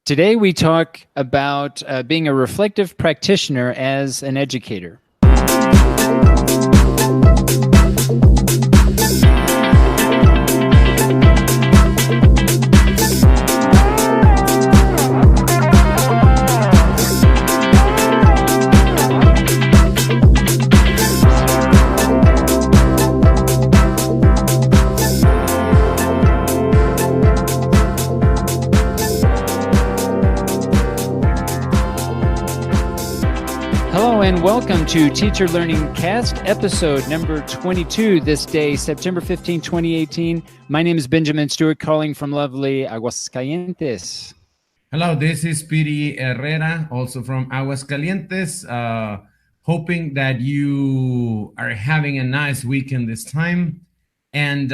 Today we talk about being a reflective practitioner as an educator. And welcome to Teacher Learning Cast, episode number 22, this day, September 15, 2018. My name is Benjamin Stewart, calling from lovely Aguascalientes. Hello, this is Piry Herrera, also from Aguascalientes. Hoping that you are having a nice weekend this time and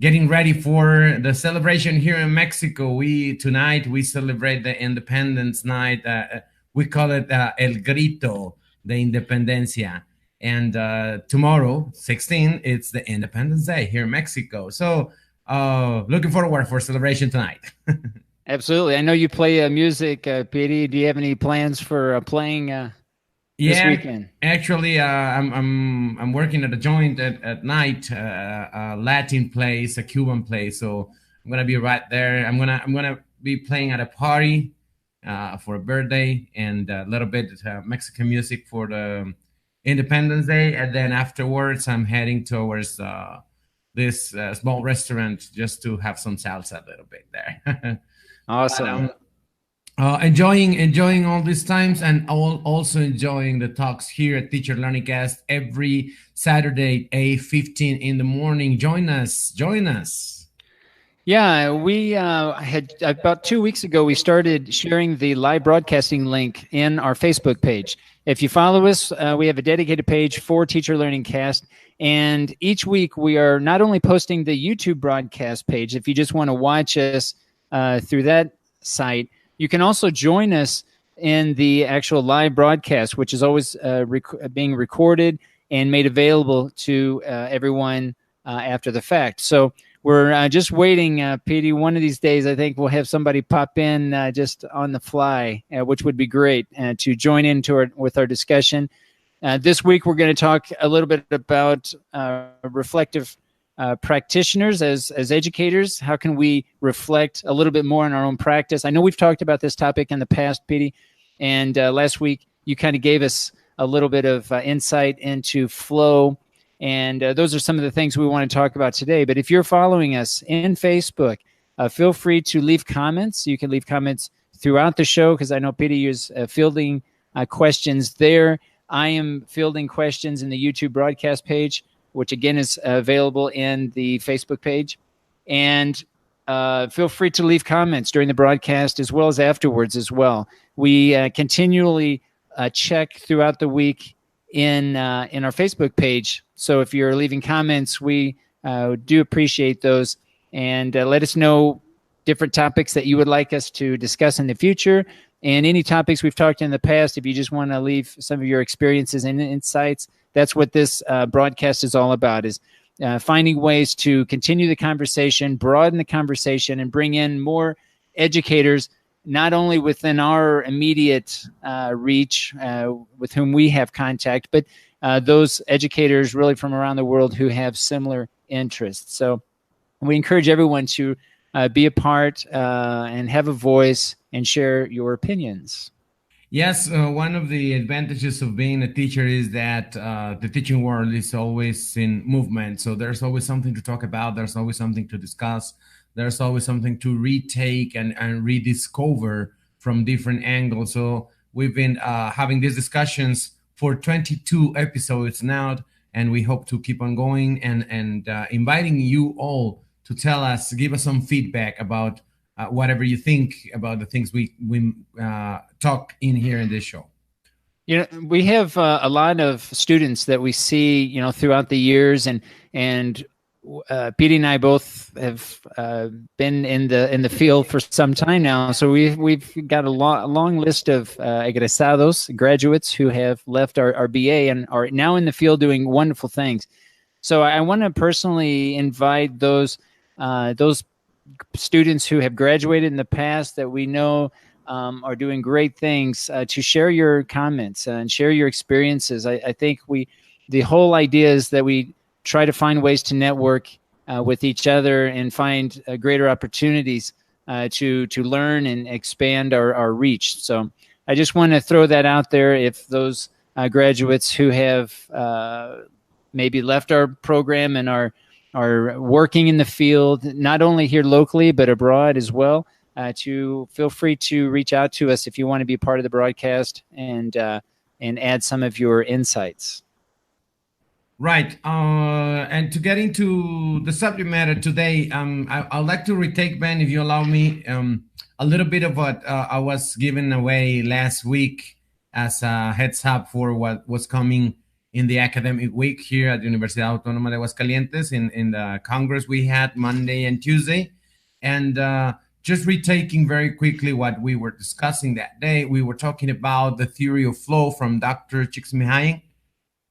getting ready for the celebration here in Mexico. Tonight we celebrate the Independence Night. We call it El Grito de Independencia. And tomorrow, 16, it's the Independence Day here in Mexico. So looking forward for celebration tonight. Absolutely. I know you play music, Piri. Do you have any plans for playing this weekend? Actually, I'm working at a joint at night, a Latin place, a Cuban place. So I'm gonna be right there. I'm gonna be playing at a party for a birthday and a little bit Mexican music for the Independence Day, and then afterwards I'm heading towards this small restaurant just to have some salsa a little bit there. Awesome. Enjoying all these times, and also enjoying the talks here at Teacher Learning Cast every Saturday, 8:15 in the morning. Join us. Yeah, we had about 2 weeks ago, we started sharing the live broadcasting link in our Facebook page. If you follow us, we have a dedicated page for Teacher Learning Cast. And each week we are not only posting the YouTube broadcast page, if you just want to watch us through that site, you can also join us in the actual live broadcast, which is always being recorded and made available to everyone after the fact. So we're just waiting, Petey. One of these days, I think we'll have somebody pop in just on the fly, which would be great to join with our discussion. This week, we're going to talk a little bit about reflective practitioners as educators. How can we reflect a little bit more on our own practice? I know we've talked about this topic in the past, Petey, and last week you kind of gave us a little bit of insight into flow. And those are some of the things we want to talk about today. But if you're following us in Facebook, feel free to leave comments. You can leave comments throughout the show because I know Peter is fielding questions there. I am fielding questions in the YouTube broadcast page, which again is available in the Facebook page. And feel free to leave comments during the broadcast as well as afterwards as well. We continually check throughout the week in our Facebook page. So if you're leaving comments, we do appreciate those, and let us know different topics that you would like us to discuss in the future, and any topics we've talked in the past. If you just want to leave some of your experiences and insights, that's what this broadcast is all about, is finding ways to continue the conversation, broaden the conversation, and bring in more educators, not only within our immediate reach with whom we have contact, but those educators really from around the world who have similar interests. So we encourage everyone to be a part and have a voice and share your opinions. Yes, one of the advantages of being a teacher is that the teaching world is always in movement. So there's always something to talk about. There's always something to discuss. There's always something to retake and rediscover from different angles. So we've been having these discussions for 22 episodes now, and we hope to keep on going and inviting you all to tell us, give us some feedback about whatever you think about the things we talk in here in this show. You know, we have a lot of students that we see, throughout the years, and Petey and I both have been in the field for some time now. So we've got a long list of egresados, graduates who have left our BA and are now in the field doing wonderful things. So I want to personally invite those students who have graduated in the past that we know are doing great things, to share your comments and share your experiences. I think the whole idea is that we try to find ways to network with each other and find greater opportunities to learn and expand our reach. So I just want to throw that out there. If those graduates who have maybe left our program and are working in the field, not only here locally but abroad as well, to feel free to reach out to us if you want to be part of the broadcast and add some of your insights. Right. And to get into the subject matter today, I'd like to retake, Ben, if you allow me, a little bit of what I was giving away last week as a heads up for what was coming in the academic week here at the Universidad Autónoma de Aguascalientes in the Congress we had Monday and Tuesday. And just retaking very quickly what we were discussing that day, we were talking about the theory of flow from Dr. Csikszentmihalyi.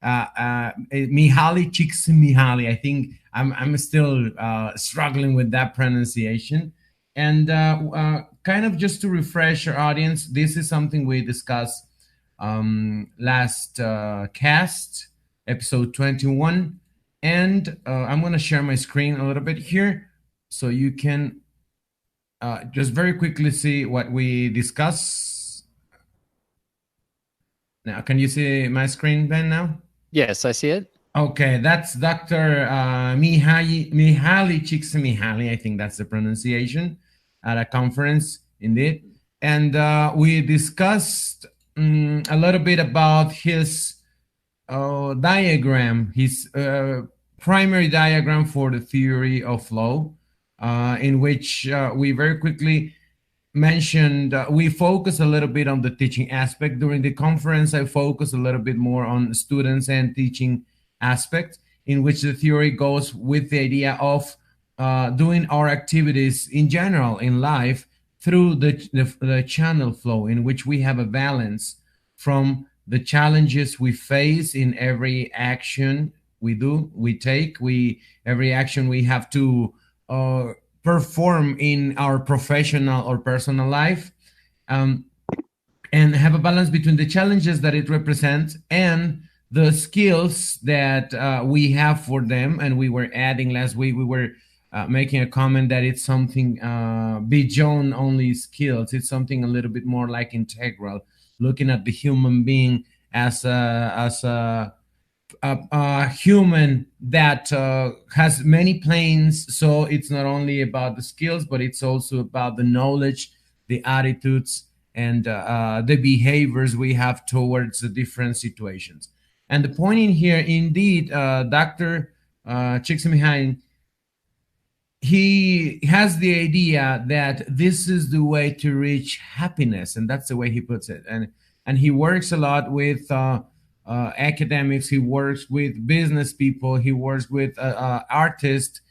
Mihaly Csikszentmihalyi. I think I'm still struggling with that pronunciation. And kind of just to refresh our audience, this is something we discussed last cast, episode 21. And I'm going to share my screen a little bit here so you can just very quickly see what we discussed. Now, can you see my screen, Ben, now? Yes, I see it. Okay, that's Dr. Mihaly Csikszentmihalyi. I think that's the pronunciation at a conference, indeed. And we discussed a little bit about his diagram, his primary diagram for the theory of flow, in which we very quickly mentioned we focus a little bit on the teaching aspect. During the conference, I focus a little bit more on students and teaching aspect, in which the theory goes with the idea of doing our activities in general in life through the channel flow, in which we have a balance from the challenges we face in every action we do, we take, every action we have to perform in our professional or personal life, and have a balance between the challenges that it represents and the skills that we have for them. And we were adding last week, we were making a comment that it's something beyond only skills. It's something a little bit more like integral, looking at the human being as a human that has many planes. So it's not only about the skills, but it's also about the knowledge, the attitudes, and the behaviors we have towards the different situations. And the point in here, indeed, Dr. Csikszentmihalyi, he has the idea that this is the way to reach happiness, and that's the way he puts it. And he works a lot with academics. He works with business people. He works with artists.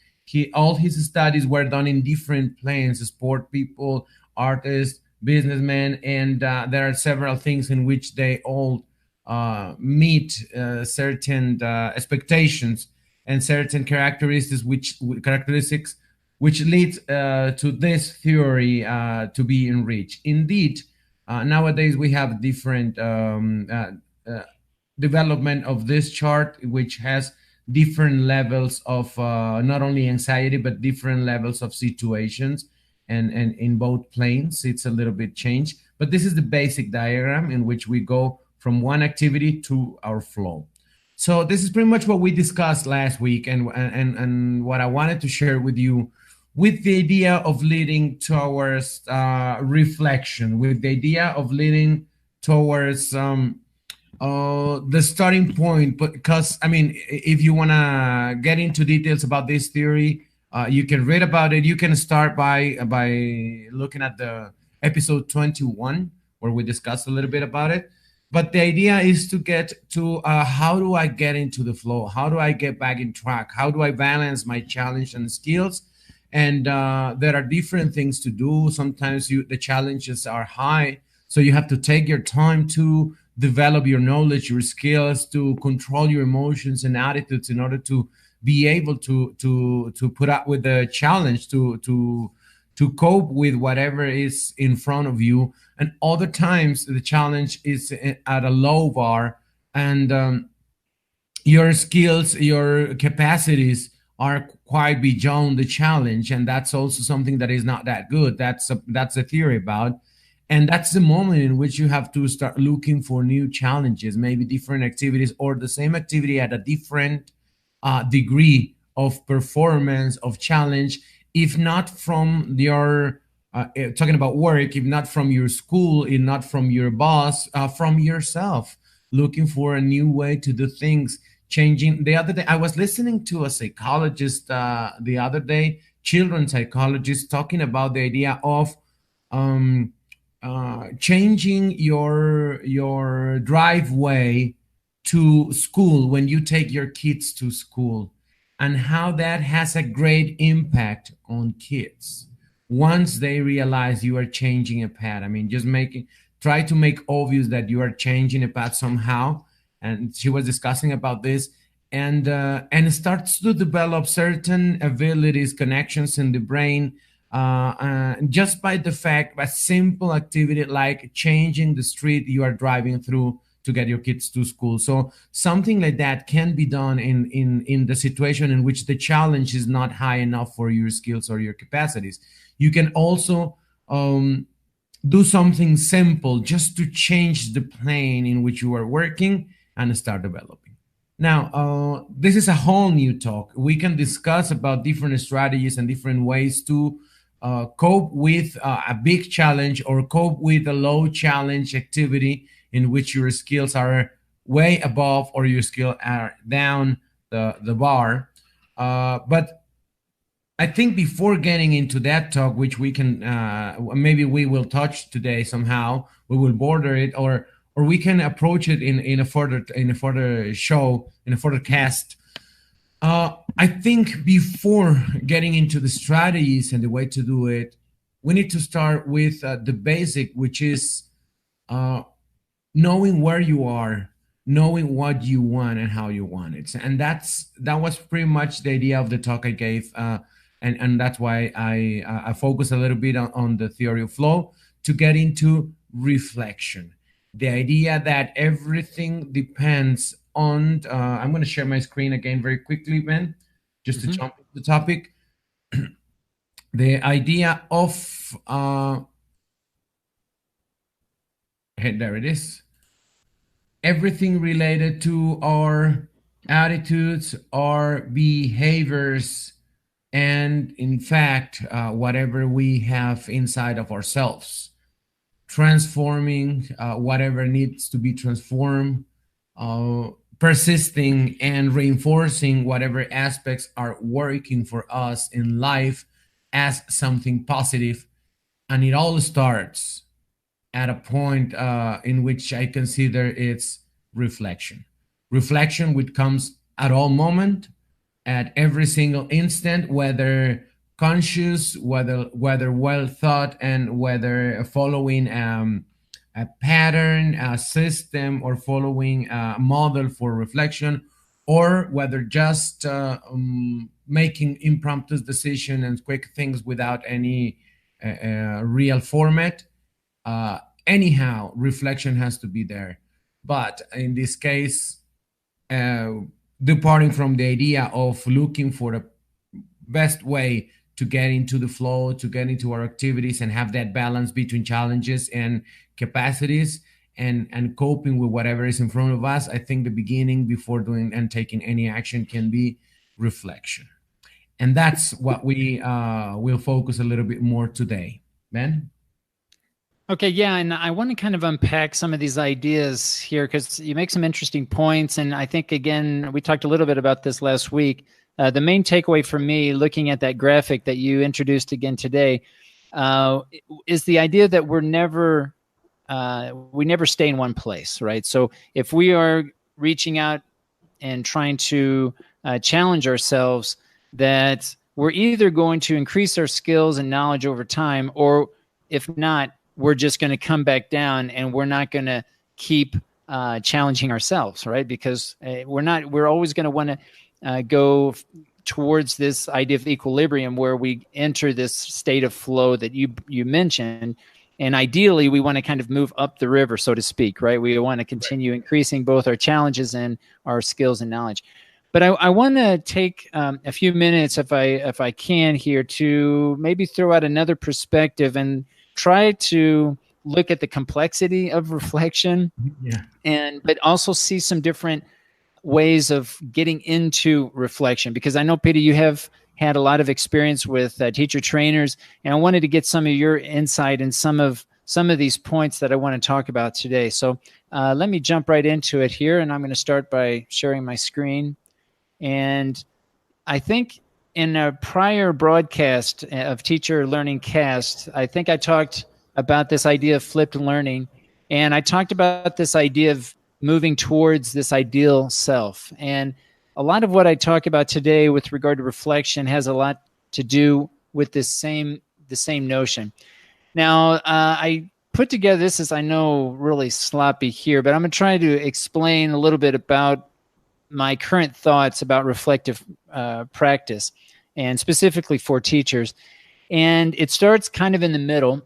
All his studies were done in different planes: sport people, artists, businessmen, and there are several things in which they all meet certain expectations and certain characteristics, which leads to this theory to be enriched. Indeed, nowadays we have different development of this chart, which has different levels of not only anxiety, but different levels of situations. And in both planes, it's a little bit changed. But this is the basic diagram in which we go from one activity to our flow. So this is pretty much what we discussed last week, and what I wanted to share with you, with the idea of leading towards reflection, with the idea of leading towards the starting point. Because, I mean, if you want to get into details about this theory, you can read about it. You can start by looking at the episode 21, where we discussed a little bit about it. But the idea is to get to how do I get into the flow? How do I get back in track? How do I balance my challenge and skills? And there are different things to do. Sometimes the challenges are high, so you have to take your time to develop your knowledge, your skills, to control your emotions and attitudes in order to be able to put up with the challenge, to to cope with whatever is in front of you. And other times the challenge is at a low bar, and your skills, your capacities are quite beyond the challenge, and that's also something that is not that good. That's a theory about, and that's the moment in which you have to start looking for new challenges, maybe different activities or the same activity at a different degree of performance, of challenge, if not from your talking about work, if not from your school, if not from your boss, from yourself, looking for a new way to do things, changing. The other day I was listening to a psychologist, the other day, children's psychologist, talking about the idea of um, changing your driveway to school when you take your kids to school, and how that has a great impact on kids once they realize you are changing a path. I mean, just try to make obvious that you are changing a path somehow. And she was discussing about this, and starts to develop certain abilities, connections in the brain, just by the fact, a simple activity like changing the street you are driving through to get your kids to school. So something like that can be done in the situation in which the challenge is not high enough for your skills or your capacities. You can also do something simple just to change the plane in which you are working and start developing. Now, this is a whole new talk. We can discuss about different strategies and different ways to cope with a big challenge or cope with a low challenge activity in which your skills are way above or your skills are down the bar. But I think before getting into that talk, which we can maybe we will touch today somehow, we will border it, or we can approach it in a further show, in a further cast. I think before getting into the strategies and the way to do it, we need to start with the basic, which is knowing where you are, knowing what you want and how you want it. And that was pretty much the idea of the talk I gave, and that's why I focus a little bit on the theory of flow to get into reflection. The idea that everything depends on. I'm going to share my screen again very quickly, Ben, just to jump into the topic. The idea of there it is. Everything related to our attitudes, our behaviors, and in fact, whatever we have inside of ourselves, transforming whatever needs to be transformed, persisting and reinforcing whatever aspects are working for us in life as something positive. And it all starts at a point in which I consider it's reflection. Reflection which comes at all moment, at every single instant, whether conscious, whether well thought, and whether following a pattern, a system, or following a model for reflection, or whether just making impromptu decisions and quick things without any real format. Anyhow, reflection has to be there. But in this case, departing from the idea of looking for the best way to get into the flow, to get into our activities and have that balance between challenges and capacities, and coping with whatever is in front of us, I think the beginning before doing and taking any action can be reflection. And that's what we will focus a little bit more today. Ben? Okay, yeah, and I want to kind of unpack some of these ideas here because you make some interesting points. And I think, again, we talked a little bit about this last week. The main takeaway for me, looking at that graphic that you introduced again today, is the idea that we never stay in one place, right? So if we are reaching out and trying to challenge ourselves, that we're either going to increase our skills and knowledge over time, or if not, we're just going to come back down and we're not going to keep challenging ourselves, right? Because we're always going to want to go towards this idea of equilibrium, where we enter this state of flow that you mentioned. And ideally, we want to kind of move up the river, so to speak, right? We want to continue increasing both our challenges and our skills and knowledge. But I want to take a few minutes, if I can, here to maybe throw out another perspective and try to look at the complexity of reflection, but also see some different ways of getting into reflection, because I know, Peter, you have had a lot of experience with teacher trainers, and I wanted to get some of your insight in some of these points that I want to talk about today. So let me jump right into it here, and I'm going to start by sharing my screen. And I think in a prior broadcast of Teacher Learning Cast, I think I talked about this idea of flipped learning, and I talked about this idea of moving towards this ideal self. And a lot of what I talk about today with regard to reflection has a lot to do with the same notion. Now, I put together, this is, I know, really sloppy here, but I'm going to try to explain a little bit about my current thoughts about reflective practice, and specifically for teachers. And it starts kind of in the middle,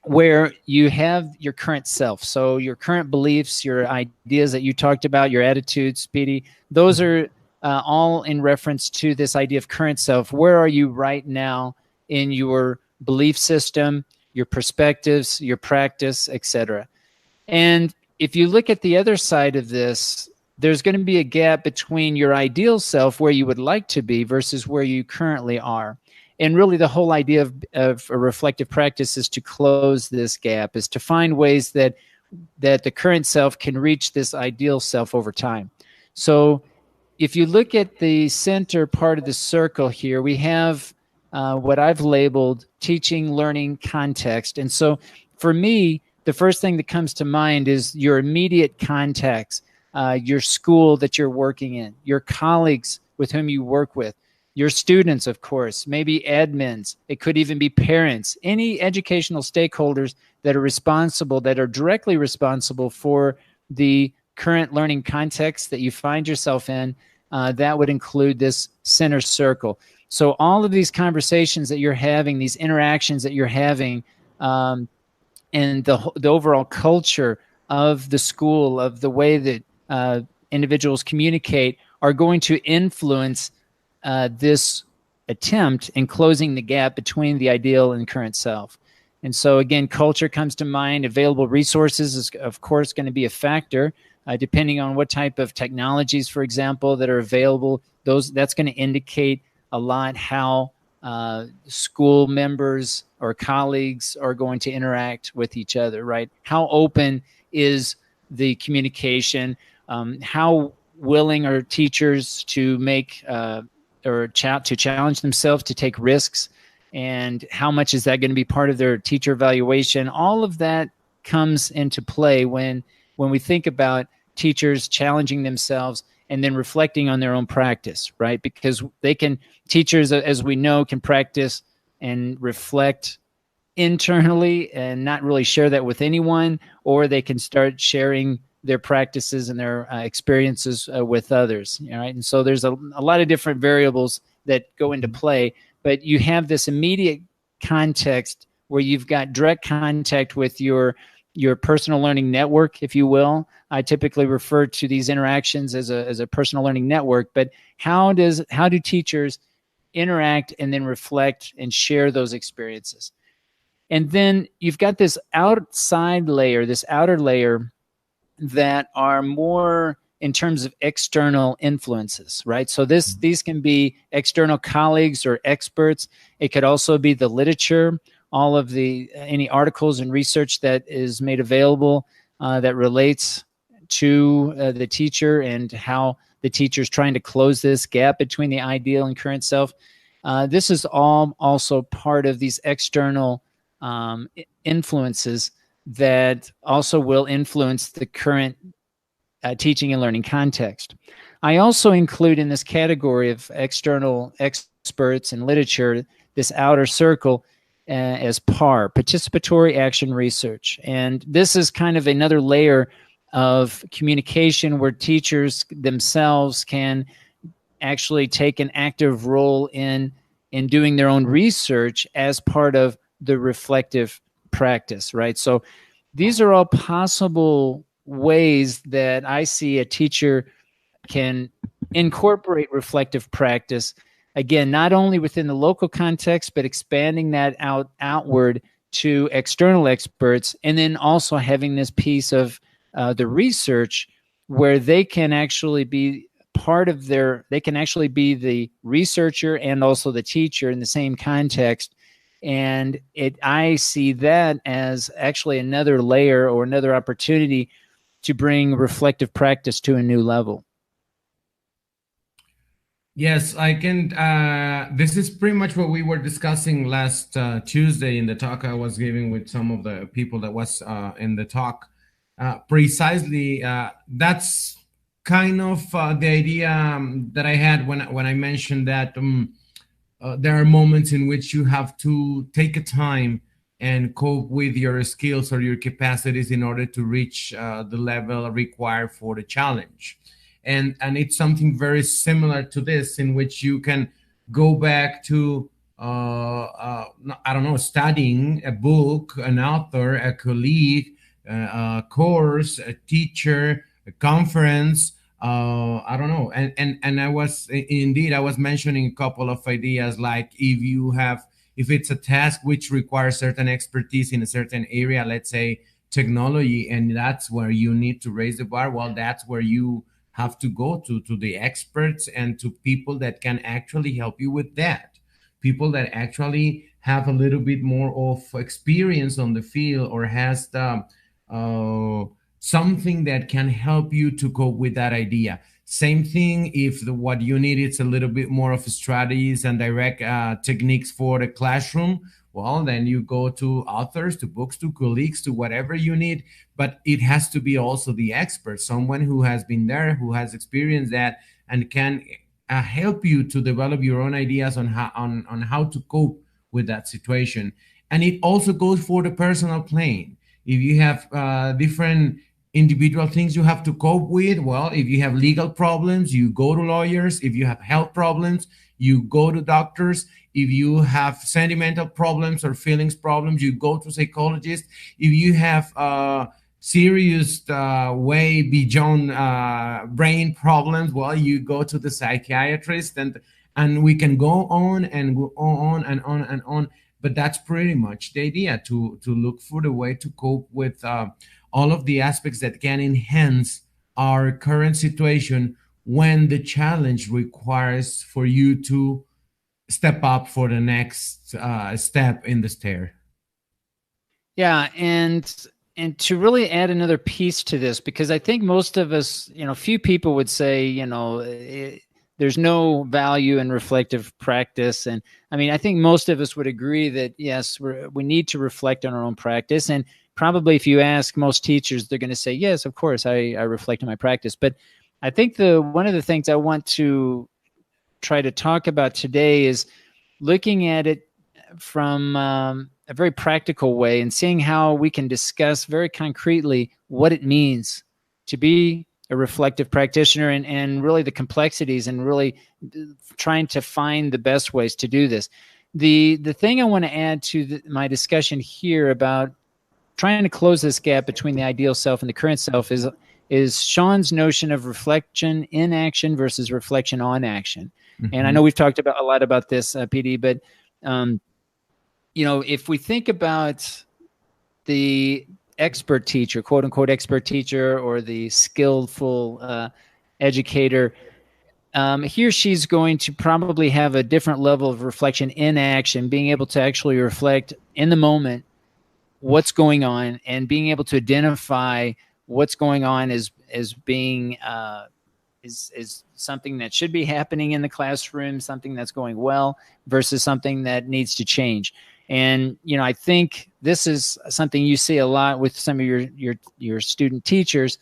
where you have your current self. So your current beliefs, your ideas that you talked about, your attitudes, Petey, those are all in reference to this idea of current self. Where are you right now in your belief system, your perspectives, your practice, etc.? And if you look at the other side of this, there's going to be a gap between your ideal self, where you would like to be, versus where you currently are. And really, the whole idea of a reflective practice is to close this gap, is to find ways that the current self can reach this ideal self over time. So if you look at the center part of the circle here, we have what I've labeled teaching, learning, context. And so for me, the first thing that comes to mind is your immediate context, your school that you're working in, your colleagues with whom you work with, your students, of course, maybe admins. It could even be parents, any educational stakeholders that are responsible, that are directly responsible for the current learning context that you find yourself in. That would include this center circle. So all of these conversations that you're having, these interactions that you're having, and the overall culture of the school, of the way that individuals communicate, are going to influence this attempt in closing the gap between the ideal and current self. And so again, culture comes to mind. Available resources is, of course, going to be a factor, depending on what type of technologies, for example, that are available. That's going to indicate a lot how school members or colleagues are going to interact with each other, right? How open is the communication? How willing are teachers to make to challenge themselves, to take risks, and how much is that going to be part of their teacher evaluation? All of that comes into play when we think about teachers challenging themselves and then reflecting on their own practice, right? Because teachers, as we know, can practice and reflect internally and not really share that with anyone, or they can start sharing their practices and their experiences with others, right? And so there's a lot of different variables that go into play, but you have this immediate context where you've got direct contact with your personal learning network, if you will. I typically refer to these interactions as a personal learning network, but how do teachers interact and then reflect and share those experiences? And then you've got this outside layer, this outer layer, that are more in terms of external influences, right? So these can be external colleagues or experts. It could also be the literature, all of any articles and research that is made available that relates to the teacher and how the teacher is trying to close this gap between the ideal and current self. This is all also part of these external influences that also will influence the current teaching and learning context. I also include in this category of external experts and literature this outer circle as PAR, participatory action research. And this is kind of another layer of communication where teachers themselves can actually take an active role in doing their own research as part of the reflective practice, right? So these are all possible ways that I see a teacher can incorporate reflective practice, again, not only within the local context, but expanding that outward to external experts, and then also having this piece of the research where they can actually be they can actually be the researcher and also the teacher in the same context. And I see that as actually another layer or another opportunity to bring reflective practice to a new level. Yes, I can. This is pretty much what we were discussing last Tuesday in the talk I was giving with some of the people that was in the talk. Precisely, that's kind of the idea that I had when I mentioned that there are moments in which you have to take a time and cope with your skills or your capacities in order to reach the level required for the challenge. And it's something very similar to this, in which you can go back to I don't know, studying a book, an author, a colleague, a course, a teacher, a conference. I don't know, and I was mentioning a couple of ideas, like if it's a task which requires certain expertise in a certain area, let's say technology, and that's where you need to raise the bar. Well, that's where you have to go to the experts and to people that can actually help you with that, people that actually have a little bit more of experience on the field, or has the something that can help you to cope with that idea. Same thing if what you need is a little bit more of strategies and direct techniques for the classroom. Well, then you go to authors, to books, to colleagues, to whatever you need. But it has to be also the expert, someone who has been there, who has experienced that, and can help you to develop your own ideas on how to cope with that situation. And it also goes for the personal plane. If you have different individual things you have to cope with, well, if you have legal problems, you go to lawyers. If you have health problems, you go to doctors. If you have sentimental problems or feelings problems, you go to psychologists. If you have serious way beyond brain problems, well, you go to the psychiatrist, and we can go on and go on and on and on. But that's pretty much the idea, to look for the way to cope with all of the aspects that can enhance our current situation when the challenge requires for you to step up for the next step in the stair. Yeah, and to really add another piece to this, because I think most of us, few people would say, there's no value in reflective practice. And I mean, I think most of us would agree that, yes, we need to reflect on our own practice. And probably if you ask most teachers, they're going to say, yes, of course, I reflect on my practice. But I think one of the things I want to try to talk about today is looking at it from a very practical way and seeing how we can discuss very concretely what it means to be a reflective practitioner, and really the complexities, and really trying to find the best ways to do this. The thing I want to add to my discussion here about trying to close this gap between the ideal self and the current self is Sean's notion of reflection in action versus reflection on action. Mm-hmm. And I know we've talked about a lot about this, PD, but if we think about the expert teacher, quote unquote expert teacher, or the skillful educator, he or she's going to probably have a different level of reflection in action, being able to actually reflect in the moment what's going on, and being able to identify what's going on as being is something that should be happening in the classroom, something that's going well, versus something that needs to change. And I think this is something you see a lot with some of your student teachers,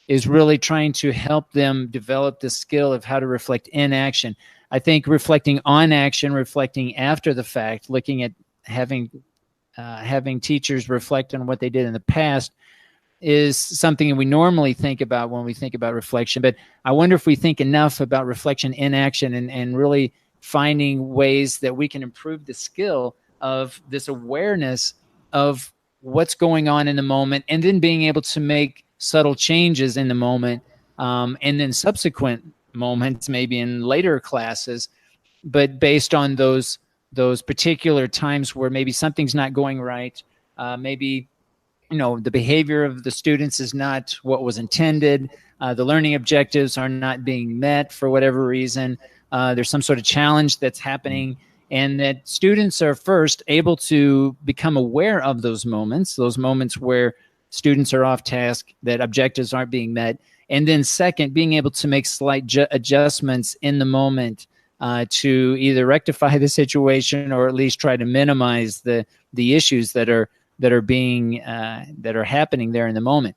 is really trying to help them develop the skill of how to reflect in action. I think reflecting on action, reflecting after the fact, looking at having teachers reflect on what they did in the past, is something we normally think about when we think about reflection, but I wonder if we think enough about reflection in action, and really finding ways that we can improve the skill of this awareness of what's going on in the moment, and then being able to make subtle changes in the moment, and then subsequent moments, maybe in later classes, but based on those particular times where maybe something's not going right, maybe the behavior of the students is not what was intended, the learning objectives are not being met for whatever reason, there's some sort of challenge that's happening, and that students are first able to become aware of those moments where students are off task, that objectives aren't being met, and then second, being able to make slight adjustments in the moment, to either rectify the situation or at least try to minimize the issues that are happening there in the moment.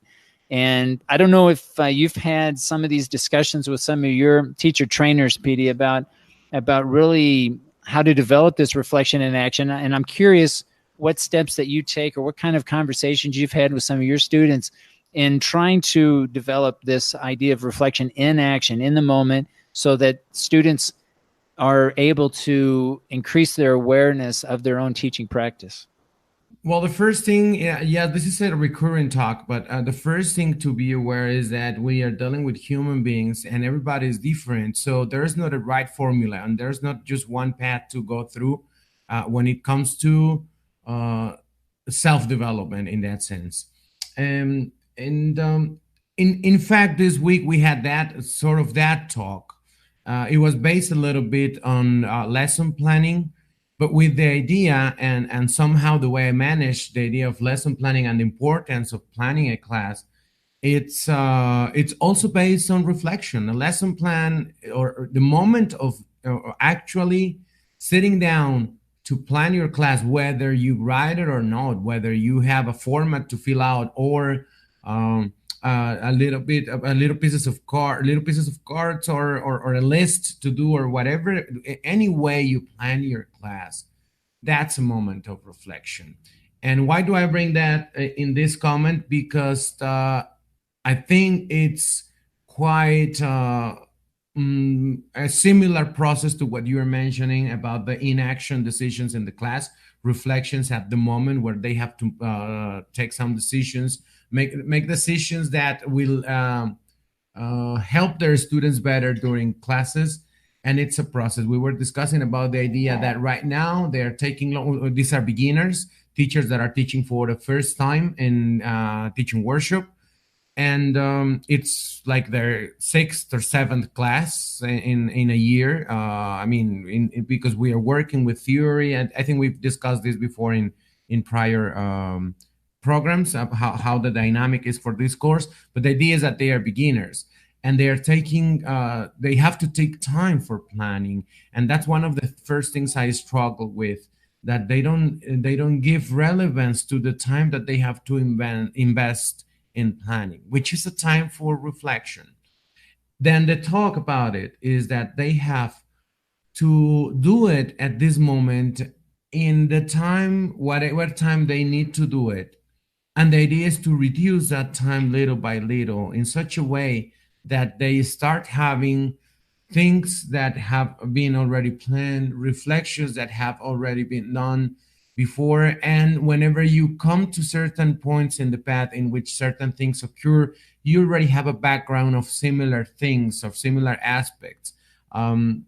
And I don't know if you've had some of these discussions with some of your teacher trainers, PD, about really how to develop this reflection in action. And I'm curious what steps that you take, or what kind of conversations you've had with some of your students in trying to develop this idea of reflection in action in the moment, so that students are able to increase their awareness of their own teaching practice. Well, the first thing, yeah, this is a recurring talk, but the first thing to be aware is that we are dealing with human beings and everybody is different. So there's not a right formula, and there's not just one path to go through when it comes to self-development in that sense. In fact, this week we had that talk. It was based a little bit on lesson planning, but with the idea and somehow the way I managed the idea of lesson planning and the importance of planning a class, it's also based on reflection. A lesson plan, or the moment of actually sitting down to plan your class, whether you write it or not, whether you have a format to fill out, or little pieces of cards, or a list to do, or whatever, any way you plan your class, that's a moment of reflection. And why do I bring that in this comment? Because I think it's quite a similar process to what you were mentioning about the inaction decisions in the class, reflections at the moment where they have to take some decisions, make decisions that will help their students better during classes. And it's a process. We were discussing about the idea that right now they're taking these are beginners, teachers that are teaching for the first time in teaching workshop, and it's like their 6th or 7th class in a year. Because we are working with theory, and I think we've discussed this before in prior programs of how the dynamic is for this course. But the idea is that they are beginners, and they are taking they have to take time for planning, and that's one of the first things I struggle with, that they don't give relevance to the time that they have to invest in planning, which is a time for reflection. Then the talk about it is that they have to do it at this moment, in the time, whatever time they need to do it. And the idea is to reduce that time little by little in such a way that they start having things that have been already planned, reflections that have already been done before. And whenever you come to certain points in the path in which certain things occur, you already have a background of similar things, of similar aspects. And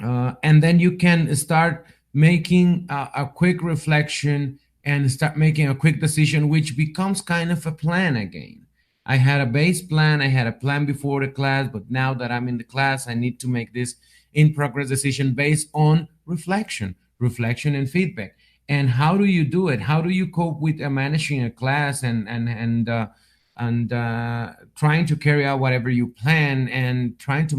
then you can start making a quick reflection and start making a quick decision, which becomes kind of a plan again. I had a base plan, I had a plan before the class, but now that I'm in the class, I need to make this in progress decision based on reflection and feedback. And how do you do it? How do you cope with managing a class and trying to carry out whatever you plan, and trying to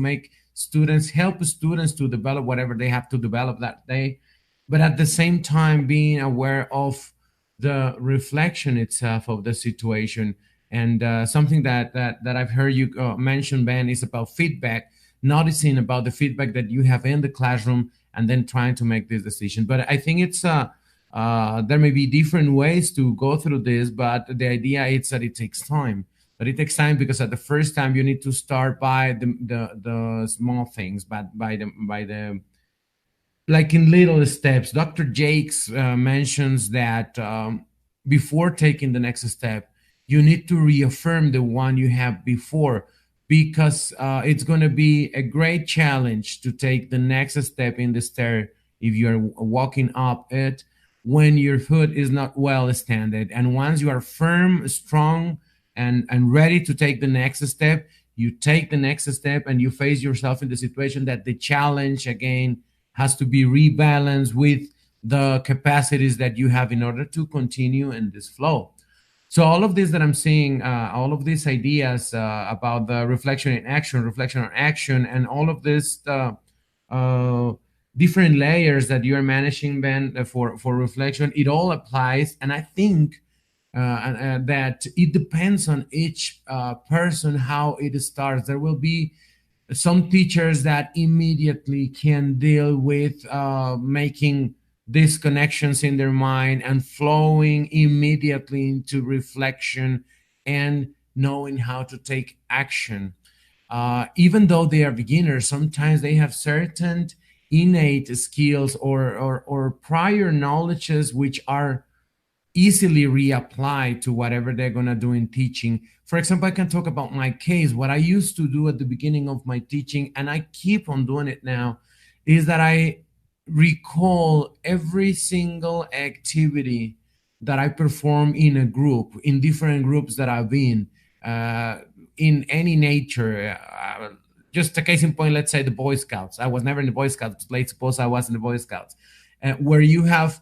help students to develop whatever they have to develop that day, but at the same time being aware of the reflection itself of the situation. And something that I've heard you mention, Ben, is about feedback, noticing about the feedback that you have in the classroom, and then trying to make this decision. But I think it's There may be different ways to go through this, but the idea is that it takes time. But it takes time because at the first time you need to start by the small things, but by the like in little steps. Dr. Jakes mentions that before taking the next step, you need to reaffirm the one you have before, because it's going to be a great challenge to take the next step in the stair if you're walking up it when your foot is not well standed. And once you are firm, strong, and ready to take the next step, you take the next step and you face yourself in the situation that the challenge again has to be rebalanced with the capacities that you have in order to continue in this flow. So all of this that I'm seeing, all of these ideas about the reflection in action, reflection on action, and all of this uh, different layers that you're managing, Ben, for reflection, it all applies. And I think that it depends on each person how it starts. There will be some teachers that immediately can deal with making these connections in their mind and flowing immediately into reflection and knowing how to take action. Even though they are beginners, sometimes they have certain innate skills or prior knowledges which are easily reapply to whatever they're going to do in teaching. For example, I can talk about my case. What I used to do at the beginning of my teaching, and I keep on doing it now, is that I recall every single activity that I perform in a group, in different groups that I've been, in any nature. Just a case in point, let's say the Boy Scouts. I was never in the Boy Scouts. Let's suppose I was in the Boy Scouts, where you have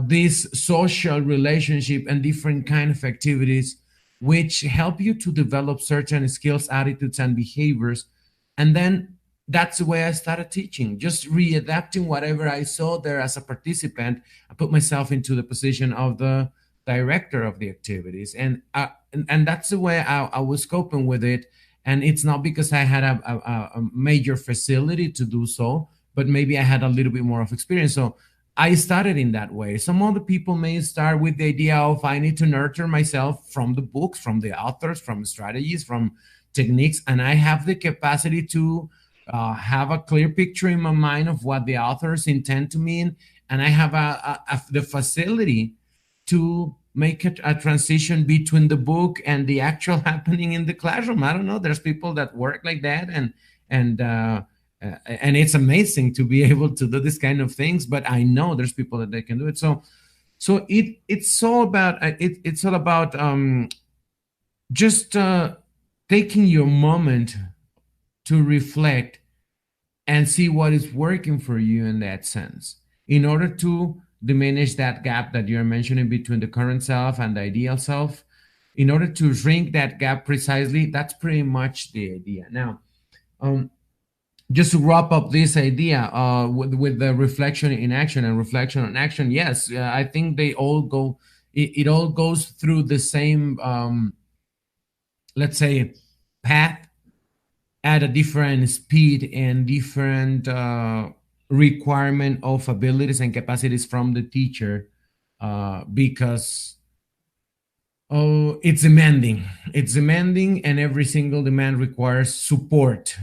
this social relationship and different kind of activities which help you to develop certain skills, attitudes, and behaviors. And then that's the way I started teaching, just readapting whatever I saw there as a participant. I put myself into the position of the director of the activities, and that's the way I was coping with it. And it's not because I had a major facility to do so, but maybe I had a little bit more of experience. So I started in that way. Some other people may start with the idea of I need to nurture myself from the books, from the authors, from strategies, from techniques, and I have the capacity to have a clear picture in my mind of what the authors intend to mean, and I have the facility to make a transition between the book and the actual happening in the classroom. I don't know. There's people that work like that, and it's amazing to be able to do this kind of things. But I know there's people that they can do it. So it's all about it's all about just taking your moment to reflect and see what is working for you in that sense, in order to diminish that gap that you're mentioning between the current self and the ideal self. In order to shrink that gap precisely, that's pretty much the idea. Now, just to wrap up this idea with the reflection in action and reflection on action, yes, I think they all go, it all goes through the same, let's say, path at a different speed and different requirement of abilities and capacities from the teacher, because it's demanding. It's demanding, and every single demand requires support.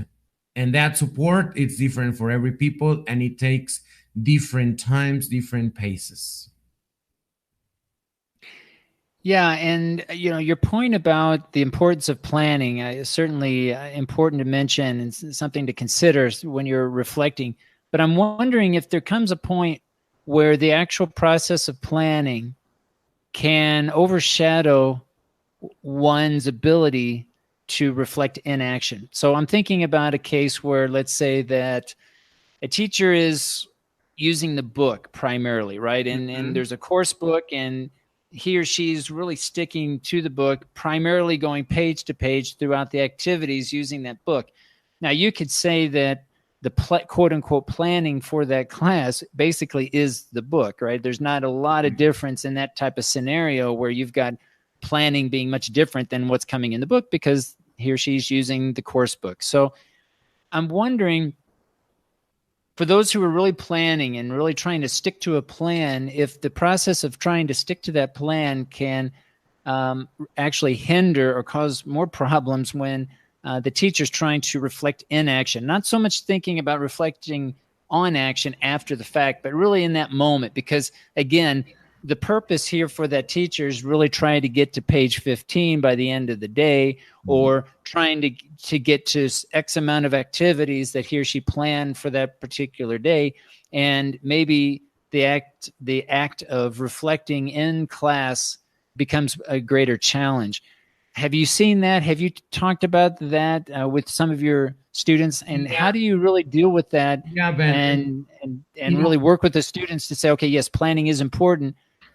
And that support, it's different for every people, and it takes different times, different paces. Yeah, and your point about the importance of planning is certainly important to mention and something to consider when you're reflecting. But I'm wondering if there comes a point where the actual process of planning can overshadow one's ability to reflect in action. So I'm thinking about a case where, let's say that a teacher is using the book primarily, right? And there's a course book, and he or she's really sticking to the book, primarily going page to page throughout the activities using that book. Now, you could say that the quote unquote planning for that class basically is the book, right? There's not a lot of difference in that type of scenario where you've got planning being much different than what's coming in the book because he or she's using the course book. So I'm wondering, for those who are really planning and really trying to stick to a plan, if the process of trying to stick to that plan can actually hinder or cause more problems when the teacher's trying to reflect in action, not so much thinking about reflecting on action after the fact, but really in that moment. Because again, the purpose here for that teacher is really trying to get to page 15 by the end of the day, or trying to get to X amount of activities that he or she planned for that particular day. And maybe the act of reflecting in class becomes a greater challenge. Have you seen that? Have you talked about that with some of your students? And how do you really deal with that? Yeah, Ben. And really work with the students to say, okay, yes, planning is important,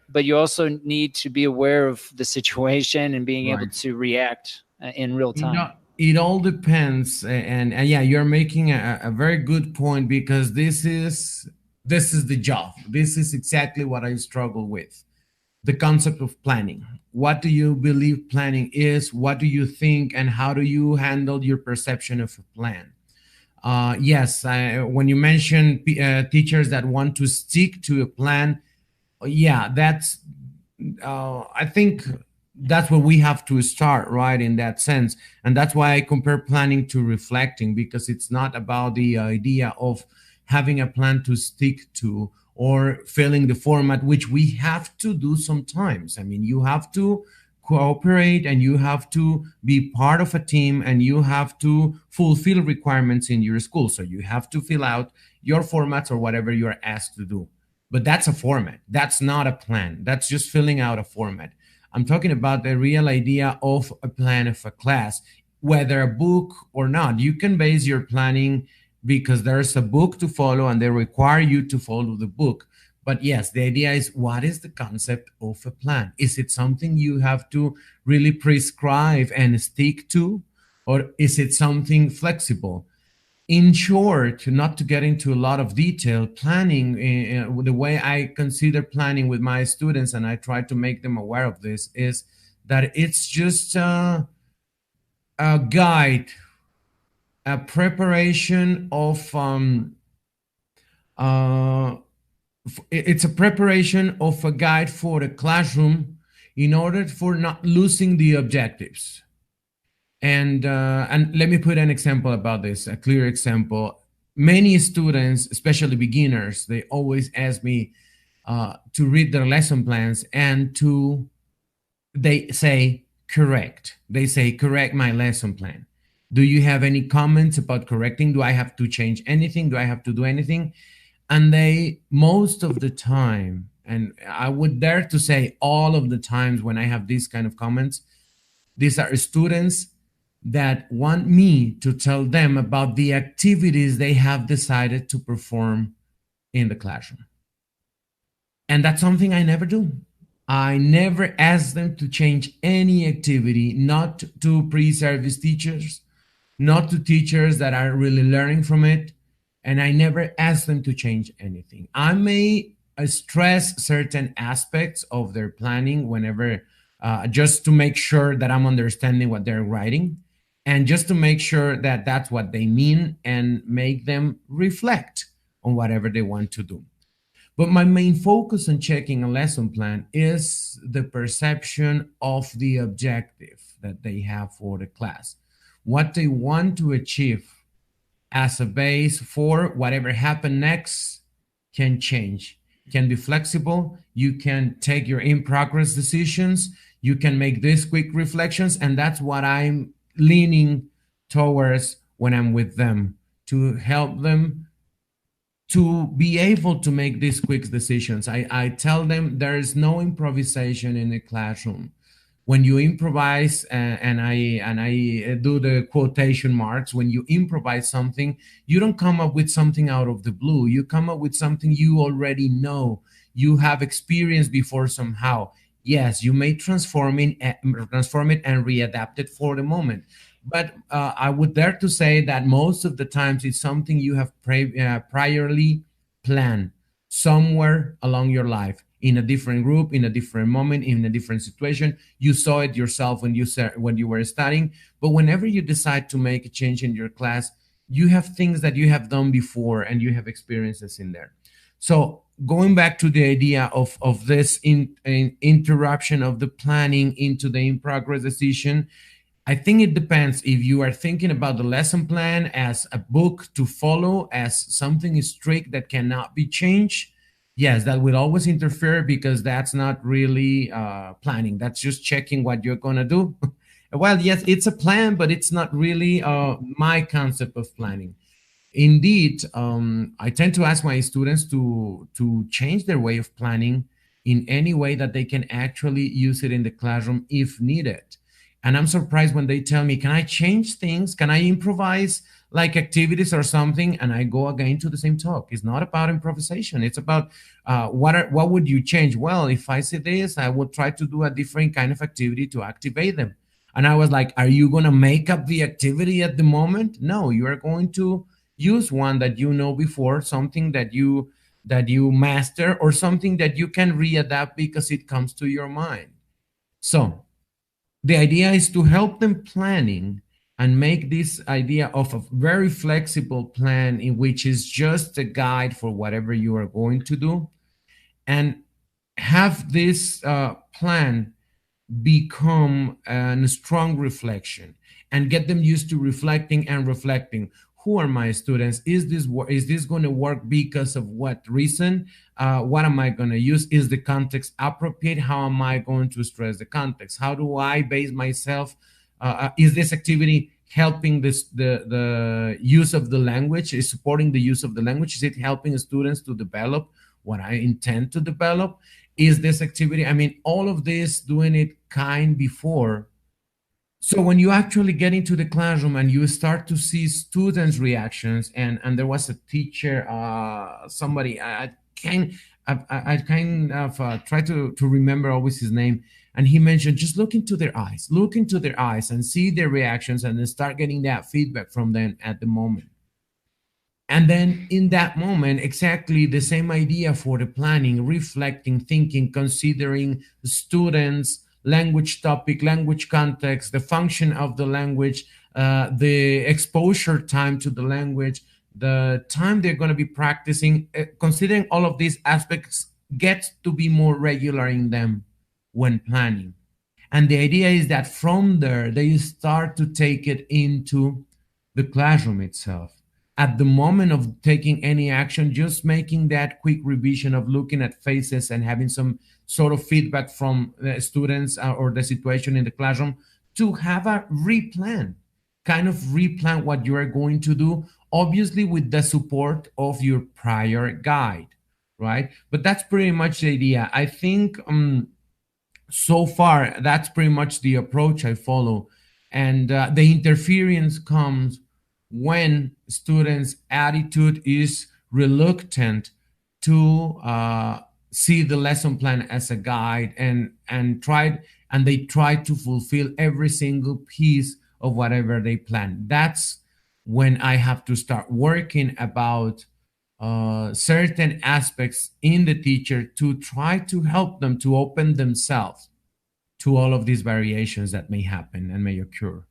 but you also need to be aware of the situation and being able to react in real time. It all depends, and yeah, you're making a very good point, because this is the job. This is exactly what I struggle with. The concept of planning. What do you believe planning is? What do you think, and how do you handle your perception of a plan? Yes, when you mention teachers that want to stick to a plan, yeah, that's I think that's where we have to start, right, in that sense. And that's why I compare planning to reflecting, because it's not about the idea of having a plan to stick to or filling the format, which we have to do sometimes. I mean, you have to cooperate, and you have to be part of a team, and you have to fulfill requirements in your school. So you have to fill out your formats or whatever you're asked to do. But that's a format. That's not a plan. That's just filling out a format. I'm talking about the real idea of a plan of a class, whether a book or not. You can base your planning because there's a book to follow and they require you to follow the book. But yes, the idea is, what is the concept of a plan? Is it something you have to really prescribe and stick to? Or is it something flexible? In short, not to get into a lot of detail, planning, the way I consider planning with my students, and I try to make them aware of this, is that it's just a guide, a preparation of, it's a preparation of a guide for the classroom in order for not losing the objectives. And let me put an example about this, a clear example. Many students, especially beginners, they always ask me to read their lesson plans, and they say, correct. They say, correct my lesson plan. Do you have any comments about correcting? Do I have to change anything? Do I have to do anything? And they, most of the time, and I would dare to say all of the times when I have these kind of comments, these are students that want me to tell them about the activities they have decided to perform in the classroom. And that's something I never do. I never ask them to change any activity, not to pre-service teachers, not to teachers that are really learning from it. And I never ask them to change anything. I may stress certain aspects of their planning whenever, just to make sure that I'm understanding what they're writing, and just to make sure that that's what they mean, and make them reflect on whatever they want to do. But my main focus on checking a lesson plan is the perception of the objective that they have for the class, what they want to achieve as a base for whatever happen next. Can change, can be flexible. You can take your in-progress decisions. You can make these quick reflections. And that's what I'm leaning towards when I'm with them, to help them to be able to make these quick decisions. I tell them there is no improvisation in the classroom. When you improvise, and I do the quotation marks, when you improvise something, you don't come up with something out of the blue. You come up with something you already know, you have experienced before somehow. Yes, you may transform it and readapt it for the moment. But I would dare to say that most of the times it's something you have priorly planned somewhere along your life, in a different group, in a different moment, in a different situation. You saw it yourself when you were studying. But whenever you decide to make a change in your class, you have things that you have done before and you have experiences in there. So going back to the idea of this interruption of the planning into the in progress decision, I think it depends. If you are thinking about the lesson plan as a book to follow, as something strict that cannot be changed, yes, that will always interfere, because that's not really planning. That's just checking what you're going to do. Well, yes, it's a plan, but it's not really my concept of planning. Indeed, I tend to ask my students to change their way of planning in any way that they can actually use it in the classroom if needed. And I'm surprised when they tell me, "Can I change things? Can I improvise like activities or something?" And I go again to the same talk. It's not about improvisation. It's about what would you change? Well, if I see this, I would try to do a different kind of activity to activate them. And I was like, "Are you going to make up the activity at the moment? No, you are going to use one that you know before, something that you master, or something that you can readapt because it comes to your mind." So the idea is to help them planning and make this idea of a very flexible plan in which is just a guide for whatever you are going to do, and have this plan become a strong reflection, and get them used to reflecting and reflecting. Who are my students? Is this going to work because of what reason? What am I going to use? Is the context appropriate? How am I going to stress the context? How do I base myself? Is this activity helping the use of the language? Is supporting the use of the language? Is it helping students to develop what I intend to develop? Is this activity, I mean, all of this, doing it kind before. So when you actually get into the classroom and you start to see students' reactions, and there was a teacher, somebody, I kind of try to remember always his name, and he mentioned, just look into their eyes and see their reactions, and then start getting that feedback from them at the moment. And then in that moment, exactly the same idea for the planning, reflecting, thinking, considering students, language topic, language context, the function of the language, the exposure time to the language, the time they're going to be practicing, considering all of these aspects gets to be more regular in them when planning. And the idea is that from there, they start to take it into the classroom itself. At the moment of taking any action, just making that quick revision of looking at faces and having some sort of feedback from the students or the situation in the classroom, to have a replan, kind of replan what you are going to do, obviously with the support of your prior guide, right? But that's pretty much the idea. I think so far, that's pretty much the approach I follow. And the interference comes when students' attitude is reluctant to see the lesson plan as a guide, and they try to fulfill every single piece of whatever they plan. That's when I have to start working about certain aspects in the teacher to try to help them to open themselves to all of these variations that may happen and may occur.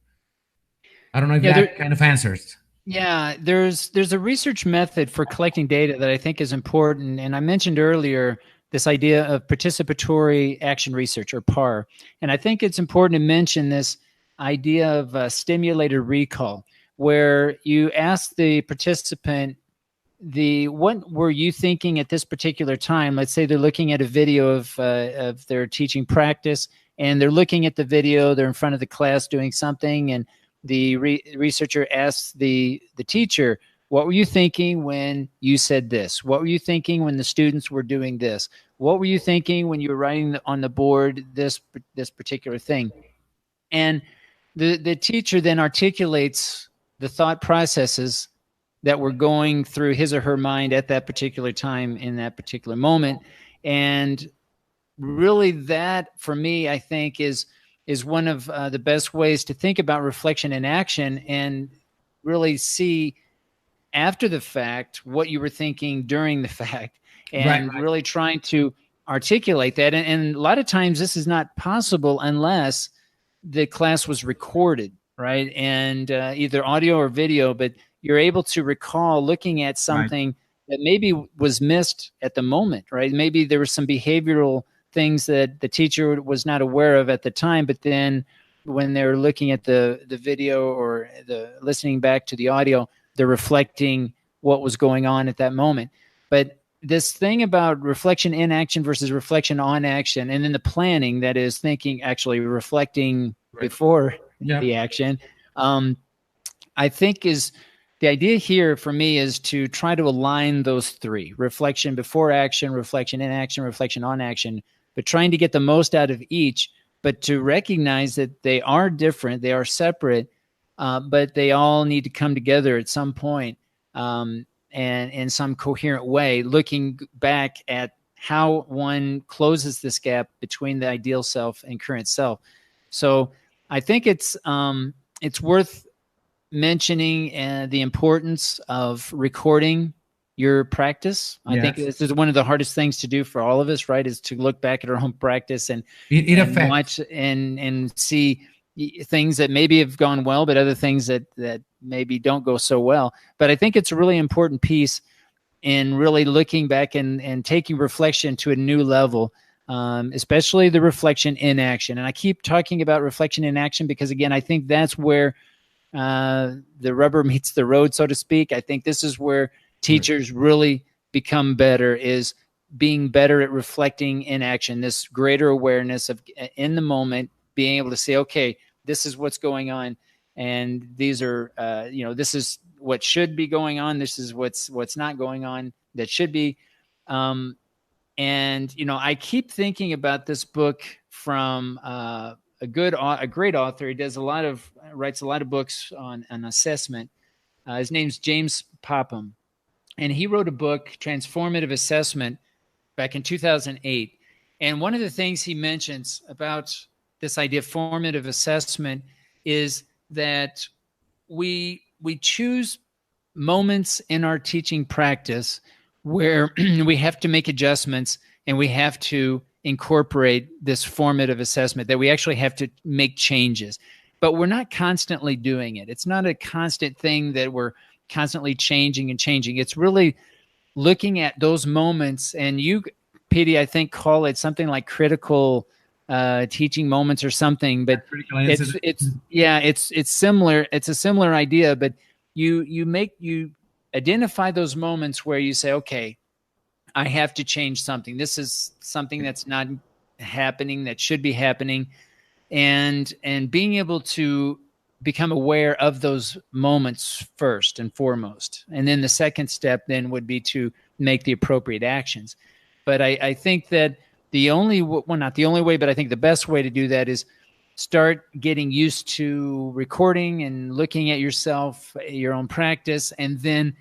I don't know if that kind of answers. Yeah, there's a research method for collecting data that I think is important. And I mentioned earlier this idea of participatory action research, or PAR. And I think it's important to mention this idea of stimulated recall, where you ask the participant, what were you thinking at this particular time? Let's say they're looking at a video of their teaching practice, and they're looking at the video, they're in front of the class doing something, and the researcher asks the teacher, what were you thinking when you said this? What were you thinking when the students were doing this? What were you thinking when you were writing on the board this particular thing? And the teacher then articulates the thought processes that were going through his or her mind at that particular time in that particular moment. And really, that for me, I think is one of the best ways to think about reflection and action, and really see after the fact what you were thinking during the fact, and right. Really trying to articulate that. And a lot of times this is not possible unless the class was recorded, right? And either audio or video, but you're able to recall looking at Right. something that maybe was missed at the moment, right? Maybe there were some behavioral things that the teacher was not aware of at the time, but then when they're looking at the video or the listening back to the audio, they're reflecting what was going on at that moment. But this thing about reflection in action versus reflection on action, and then the planning, that is thinking, actually reflecting Right. before the Yep. action, um, I think is the idea here for me is to try to align those three: reflection before action, reflection in action, reflection on action, but trying to get the most out of each, but to recognize that they are different, they are separate, but they all need to come together at some point, and in some coherent way, looking back at how one closes this gap between the ideal self and current self. So I think it's worth mentioning the importance of recording your practice. I think Yes. this is one of the hardest things to do for all of us, right? Is to look back at our own practice It and affects. watch and see things that maybe have gone well, but other things that maybe don't go so well. But I think it's a really important piece in really looking back and taking reflection to a new level, especially the reflection in action. And I keep talking about reflection in action because, again, I think that's where the rubber meets the road, so to speak. I think this is where Right. teachers really become better, is being better at reflecting in action, this greater awareness of in the moment, being able to say, okay, this is what's going on. And these are, this is what should be going on. This is what's not going on that should be. Um, and I keep thinking about this book from a great author. He writes a lot of books on assessment. His name's James Popham, and he wrote a book, Transformative Assessment, back in 2008. And one of the things he mentions about this idea of formative assessment is that we choose moments in our teaching practice where we have to make adjustments and we have to incorporate this formative assessment, that we actually have to make changes. But we're not constantly doing it. It's not a constant thing that we're constantly changing and changing. It's really looking at those moments. And you, Petey, I think call it something like critical teaching moments or something. But Critical incident. it's similar. It's a similar idea. But you identify those moments where you say, okay, I have to change something. This is something that's not happening, that should be happening, and being able to become aware of those moments first and foremost. And then the second step then would be to make the appropriate actions. But I think that not the only way, but I think the best way to do that is start getting used to recording and looking at yourself, your own practice, and then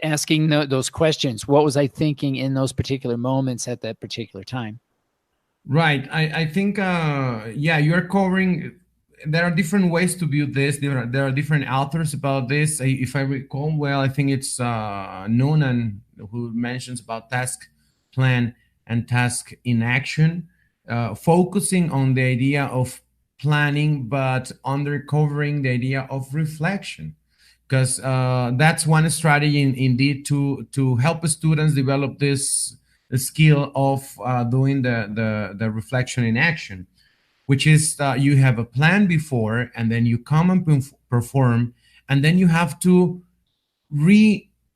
asking those questions. What was I thinking in those particular moments at that particular time? Right. I think, yeah, you're covering. There are different ways to view this. There are different authors about this. If I recall well, I think it's Noonan who mentions about task plan and task in action, focusing on the idea of planning, but undercovering the idea of reflection, because that's one strategy indeed to help students develop this skill of doing the reflection in action, which is you have a plan before and then you come and perform, and then you have to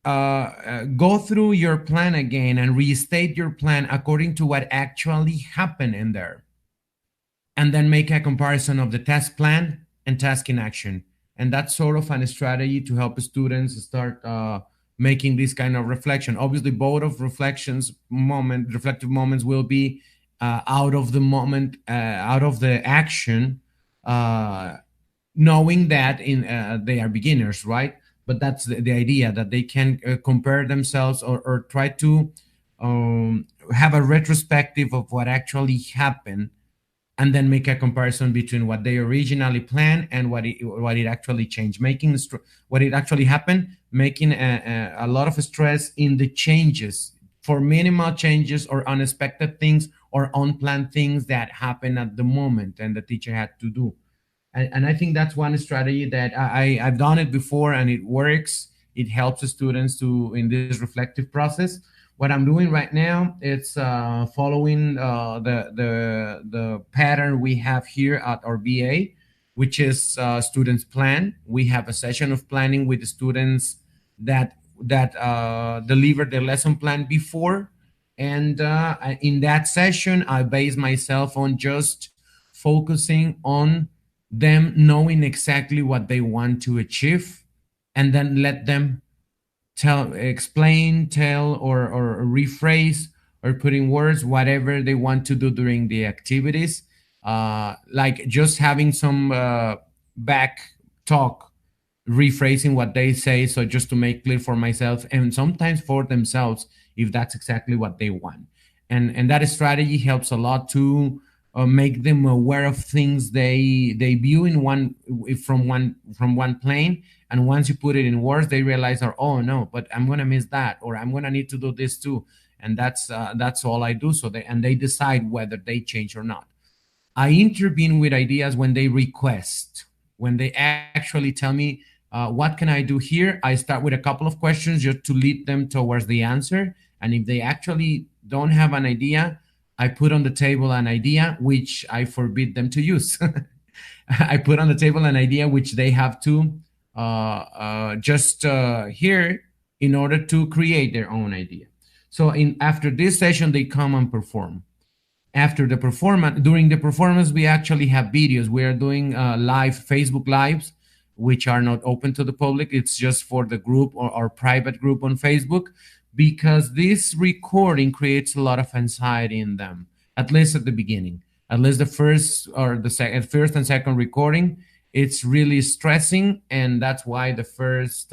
go through your plan again and restate your plan according to what actually happened in there, and then make a comparison of the task plan and task in action. And that's sort of a strategy to help students start making this kind of reflection. Obviously, both of reflective moments will be out of the moment, out of the action, knowing that they are beginners, right? But that's the idea, that they can compare themselves, or try to have a retrospective of what actually happened, and then make a comparison between what they originally planned and what it actually changed, making what it actually happened, making a lot of stress in the changes, for minimal changes or unexpected things or unplanned things that happen at the moment and the teacher had to do. And I think that's one strategy that I've done it before and it works. It helps the students to in this reflective process. What I'm doing right now, it's following the pattern we have here at our BA, which is students plan. We have a session of planning with the students that deliver the lesson plan before, and in that session, I base myself on just focusing on them knowing exactly what they want to achieve, and then let them explain, tell, or rephrase or put in words whatever they want to do during the activities. Like just having some back talk, rephrasing what they say. So just to make clear for myself and sometimes for themselves, if that's exactly what they want. And that strategy helps a lot to make them aware of things they view in one from one plane, and once you put it in words they realize, oh no, but I'm gonna miss that, or I'm gonna need to do this too. And that's all I do. So they decide whether they change or not. I intervene with ideas when they request, when they actually tell me, what can I do here? I start with a couple of questions just to lead them towards the answer. And if they actually don't have an idea, I put on the table an idea which I forbid them to use. I put on the table an idea which they have to just hear in order to create their own idea. So after this session, they come and perform. After the performance, during the performance, we actually have videos. We are doing live Facebook lives, which are not open to the public. It's just for the group or our private group on Facebook, because this recording creates a lot of anxiety in them, at least at the beginning. At least the first or the first and second recording, it's really stressing, and that's why the first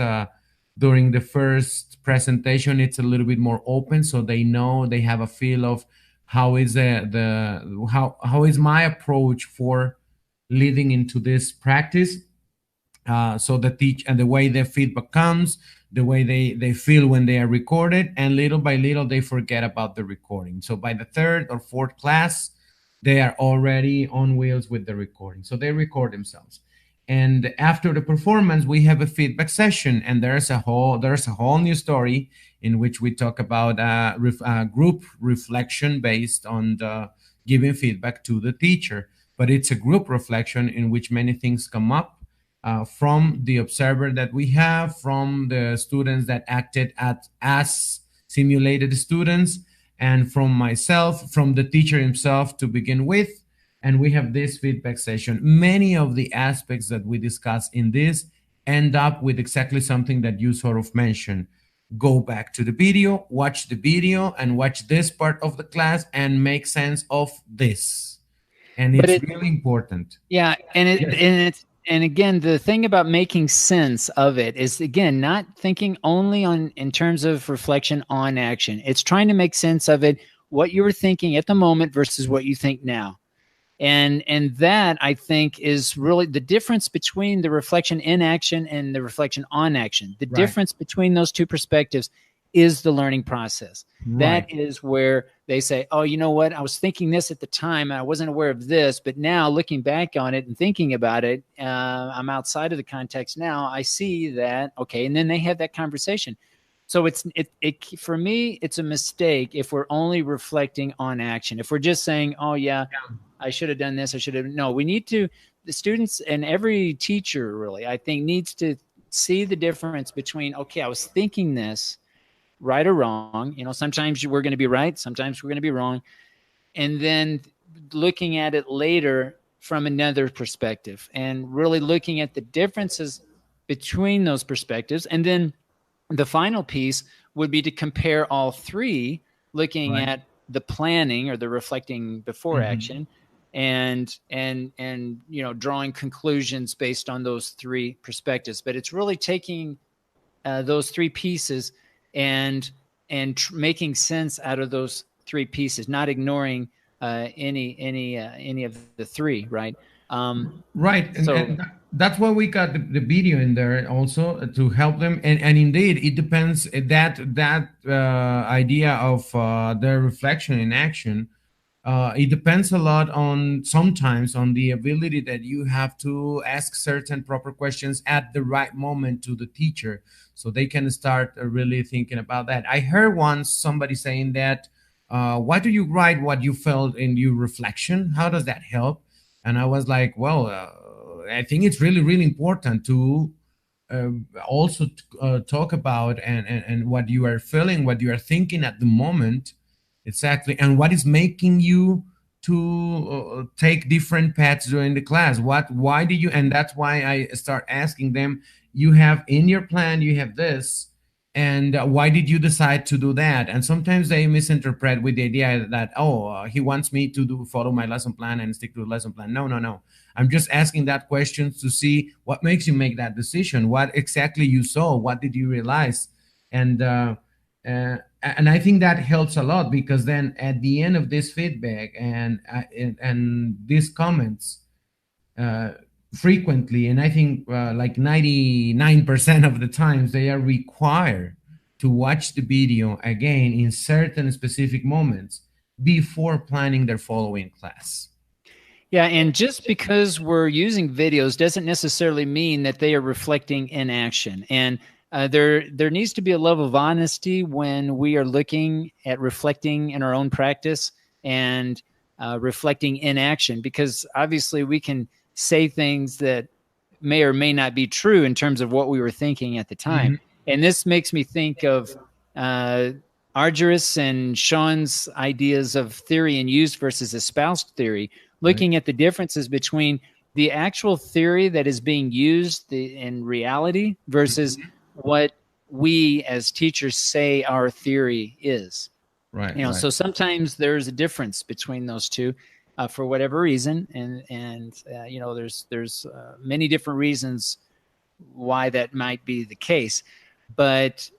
during the first presentation, it's a little bit more open, so they know, they have a feel of how is how is my approach for leading into this practice. So the teach and the way their feedback comes, the way they feel when they are recorded, and little by little they forget about the recording. So by the third or fourth class, they are already on wheels with the recording. So they record themselves. And after the performance, we have a feedback session, and there's a whole new story in which we talk about group reflection based on the giving feedback to the teacher. But it's a group reflection in which many things come up from the observer that we have, from the students that acted as simulated students, and from myself, from the teacher himself to begin with. And we have this feedback session. Many of the aspects that we discuss in this end up with exactly something that you sort of mentioned. Go back to the video, watch the video, and watch this part of the class and make sense of this. And it's really important. Yeah, and again, the thing about making sense of it is, again, not thinking only in terms of reflection on action. It's trying to make sense of it, what you were thinking at the moment versus what you think now. And that, I think, is really the difference between the reflection in action and the reflection on action. The difference between those two perspectives is the learning process. That is where they say, oh, you know what? I was thinking this at the time, and I wasn't aware of this, but now looking back on it and thinking about it, I'm outside of the context now. I see that, okay, and then they have that conversation. So for me, it's a mistake if we're only reflecting on action. If we're just saying, oh, yeah. I should have done this. No, we need to, the students and every teacher really, I think, needs to see the difference between, okay, I was thinking this, right or wrong. Sometimes we're going to be right. Sometimes we're going to be wrong. And then looking at it later from another perspective and really looking at the differences between those perspectives. And then the final piece would be to compare all three, looking at the planning or the reflecting before action, and drawing conclusions based on those three perspectives. But it's really taking those three pieces and making sense out of those three pieces, not ignoring any of the three, right? And that's why we got the video in there also to help them. And indeed, it depends that idea of their reflection in action. It depends a lot on sometimes on the ability that you have to ask certain proper questions at the right moment to the teacher, so they can start really thinking about that. I heard once somebody saying that, why do you write what you felt in your reflection? How does that help? And I was like, well, I think it's really, really important to uh, also talk about and what you are feeling, what you are thinking at the moment, exactly, and what is making you to take different paths during the class. What, why do you? And that's why I start asking them. You have in your plan, you have this, and why did you decide to do that? And sometimes they misinterpret with the idea that, oh, he wants me to do follow my lesson plan and stick to the lesson plan. No, no, no. I'm just asking that question to see what makes you make that decision. What exactly you saw? What did you realize? And and I think that helps a lot, because then at the end of this feedback and these comments, uh, frequently, and I think like 99% of the times, they are required to watch the video again in certain specific moments before planning their following class. Yeah, and just because we're using videos doesn't necessarily mean that they are reflecting inaction. And there needs to be a level of honesty when we are looking at reflecting in our own practice and reflecting inaction, because obviously we can say things that may or may not be true in terms of what we were thinking at the time. Mhm. And this makes me think of uh, Argyris and Sean's ideas of theory and use versus espoused theory, Right. looking at the differences between the actual theory that is being used in reality versus Mhm. what we as teachers say our theory is. Right, You know, right. so sometimes there's a difference between those two for whatever reason, and you know, there's many different reasons why that might be the case. But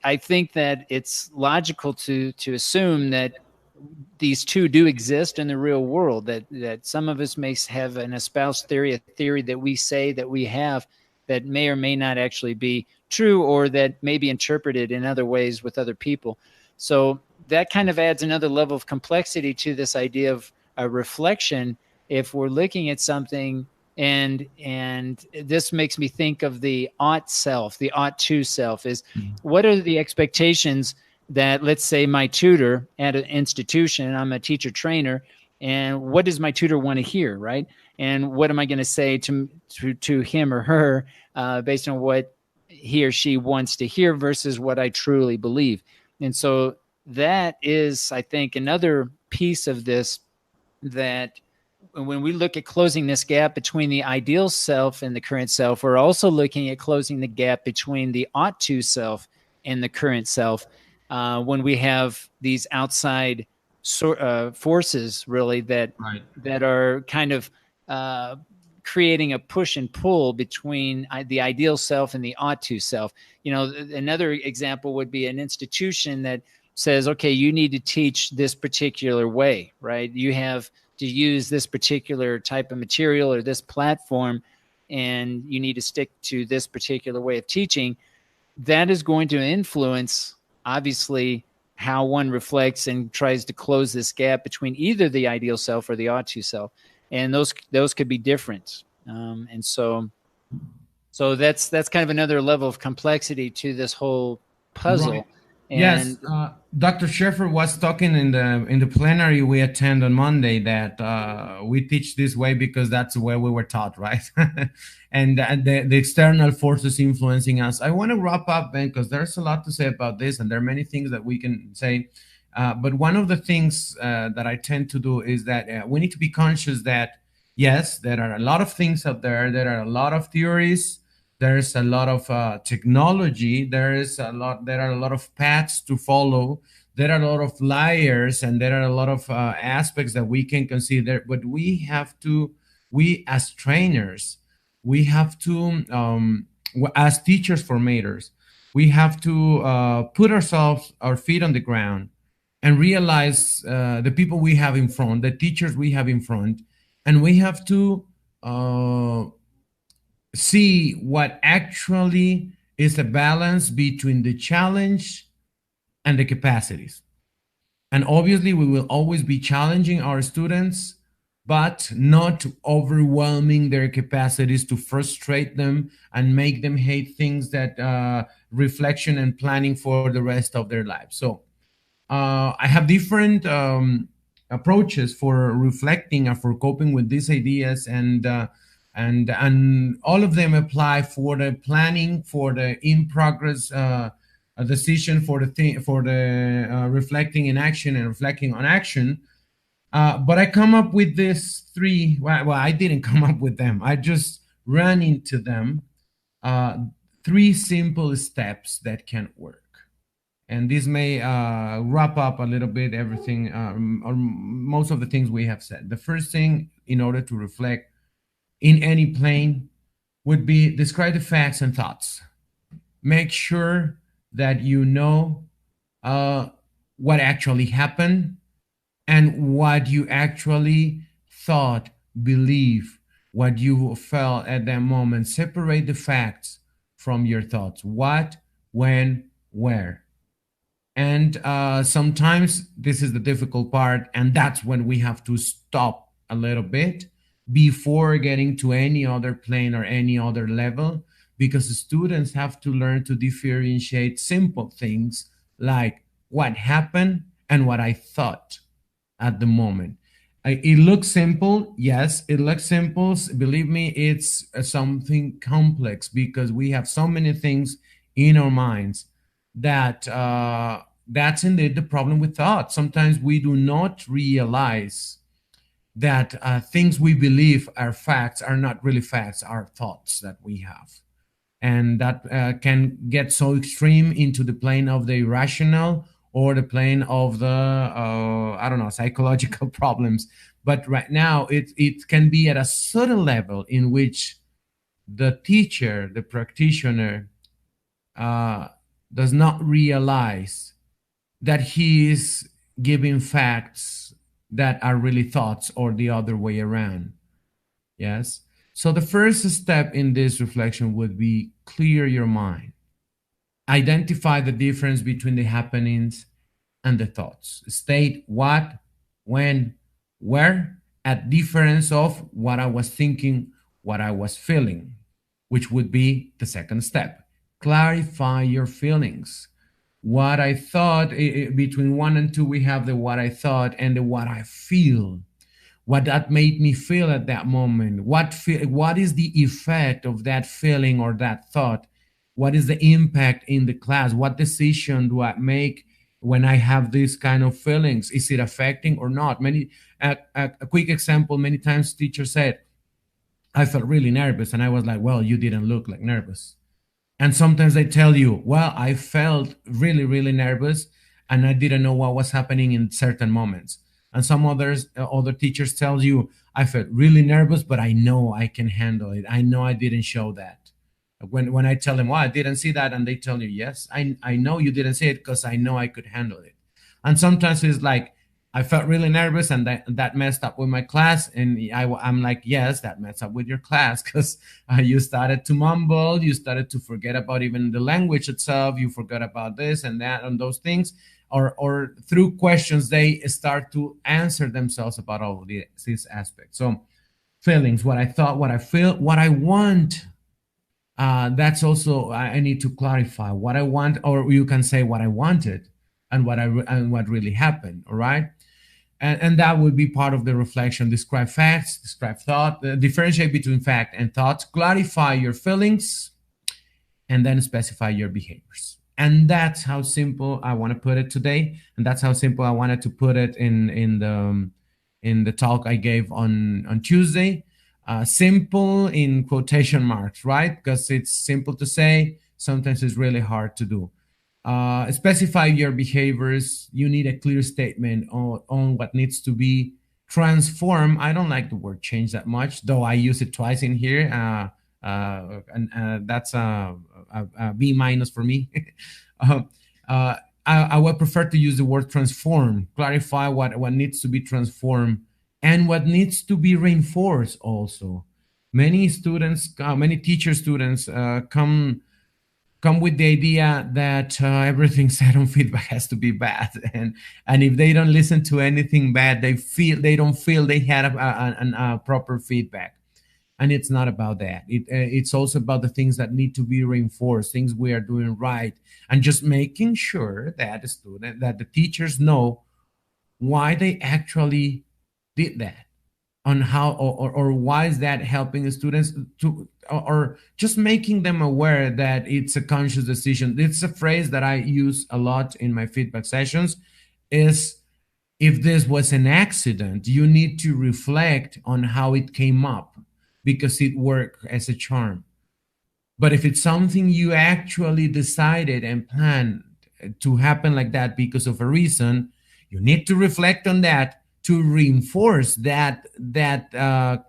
I think that it's logical to assume that these two do exist in the real world. That some of us may have an espoused theory, a theory that we say that we have, that may or may not actually be true, or that may be interpreted in other ways with other people. So that kind of adds another level of complexity to this idea of a reflection. If we're looking at something, and this makes me think of the ought self, the ought to self, is what are the expectations that, let's say, my tutor at an institution, I'm a teacher trainer, and what does my tutor want to hear, right? And what am I going to say to him or her based on what he or she wants to hear versus what I truly believe? And so that is, I think, another piece of this, that when we look at closing this gap between the ideal self and the current self, we're also looking at closing the gap between the ought to self and the current self. When we have these outside forces, really, Right. that are kind of uh, creating a push and pull between the ideal self and the ought to self. You know, another example would be an institution that says, okay, you need to teach this particular way, right? You have to use this particular type of material or this platform, and you need to stick to this particular way of teaching. That is going to influence, obviously, how one reflects and tries to close this gap between either the ideal self or the ought to self, and those could be different. And so that's kind of another level of complexity to this whole Right. puzzle. Yes, And Dr. Schaefer was talking in the plenary we attend on Monday that we teach this way because that's the way we were taught, right? And the external forces influencing us. I want to wrap up, Ben, because there's a lot to say about this, and there are many things that we can say. But one of the things that I tend to do is that we need to be conscious that yes, there are a lot of things out there. There are a lot of theories, there's a lot of technology, there are a lot of paths to follow, there are a lot of liars, and there are a lot of aspects that we can consider, but we as trainers, we have to as teachers formators, we have to put our feet on the ground and realize the people we have in front, the teachers we have in front, and we have to uh, see what actually is a balance between the challenge and the capacities. And obviously, we will always be challenging our students, but not overwhelming their capacities to frustrate them and make them hate things that reflection and planning for the rest of their lives. So I have different approaches for reflecting and for coping with these ideas, and all of them apply for the planning, for the in progress decision, for the thing, for the reflecting in action and reflecting on action. But I come up with these three. Well, I didn't come up with them. I just ran into them. Uh, Three simple steps that can work, and this may wrap up a little bit everything or most of the things we have said. The first thing, in order to reflect in any plane, would be describe the facts and thoughts. Make sure that you know uh, what actually happened and what you actually thought, believe, what you felt at that moment. Separate the facts from your thoughts. What, when, where. And sometimes this is the difficult part, and that's when we have to stop a little bit before getting to any other plane or any other level, because the students have to learn to differentiate simple things like what happened and what I thought at the moment. It looks simple. Yes, it looks simple. Believe me, it's something complex because we have so many things in our minds that that's indeed the problem with thought. Sometimes we do not realize that things we believe are facts are not really facts, are thoughts that we have. And that can get so extreme into the plane of the irrational or the plane of the, I don't know, psychological problems. But right now, it can be at a certain level in which the teacher, the practitioner, uh, does not realize that he is giving facts that are really thoughts or the other way around. Yes. So the first step in this reflection would be clear your mind. Identify the difference between the happenings and the thoughts. State what, when, where, at difference of what I was thinking, what I was feeling, which would be the second step. Clarify your feelings. What I thought, between one and two, we have the what I thought and the what I feel, what that made me feel at that moment. What is the effect of that feeling or that thought? What is the impact in the class? What decision do I make when I have these kind of feelings? Is it affecting or not? A quick example, many times teachers said, I felt really nervous. And I was like, well, you didn't look like nervous. And sometimes they tell you, well, I felt really, really nervous and I didn't know what was happening in certain moments. And some other teachers tell you, I felt really nervous, but I know I can handle it. I know I didn't show that. When I tell them, well, I didn't see that, and they tell you, yes, I know you didn't see it because I know I could handle it. And sometimes it's like, I felt really nervous and that messed up with my class. And I'm like, yes, that messed up with your class because you started to mumble, you started to forget about even the language itself, you forgot about this and that and those things. Or through questions, they start to answer themselves about all of these aspects. So feelings, what I thought, what I feel, what I want. That's also, I need to clarify what I want, or you can say what I wanted and what really happened. All right. And that would be part of the reflection. Describe facts, describe thought, differentiate between fact and thoughts, clarify your feelings, and then specify your behaviors. And that's how simple I want to put it today. And that's how simple I wanted to put it in the talk I gave on Tuesday. Simple in quotation marks, right? Because it's simple to say, sometimes it's really hard to do. Specify your behaviors. You need a clear statement on what needs to be transformed. I don't like the word change that much, though I use it twice in here. And that's a B minus for me. I would prefer to use the word transform, clarify what needs to be transformed and what needs to be reinforced also. Many students, many teacher students come come with the idea that everything said on feedback has to be bad, and if they don't listen to anything bad, they don't feel they had a proper feedback. And it's not about that. It's also about the things that need to be reinforced, things we are doing right, and just making sure that the teachers know why they actually did that, on how, or why is that helping the students to, or just making them aware that it's a conscious decision. It's a phrase that I use a lot in my feedback sessions, is, if this was an accident, you need to reflect on how it came up, because it worked as a charm. But if it's something you actually decided and planned to happen like that because of a reason, you need to reflect on that to reinforce that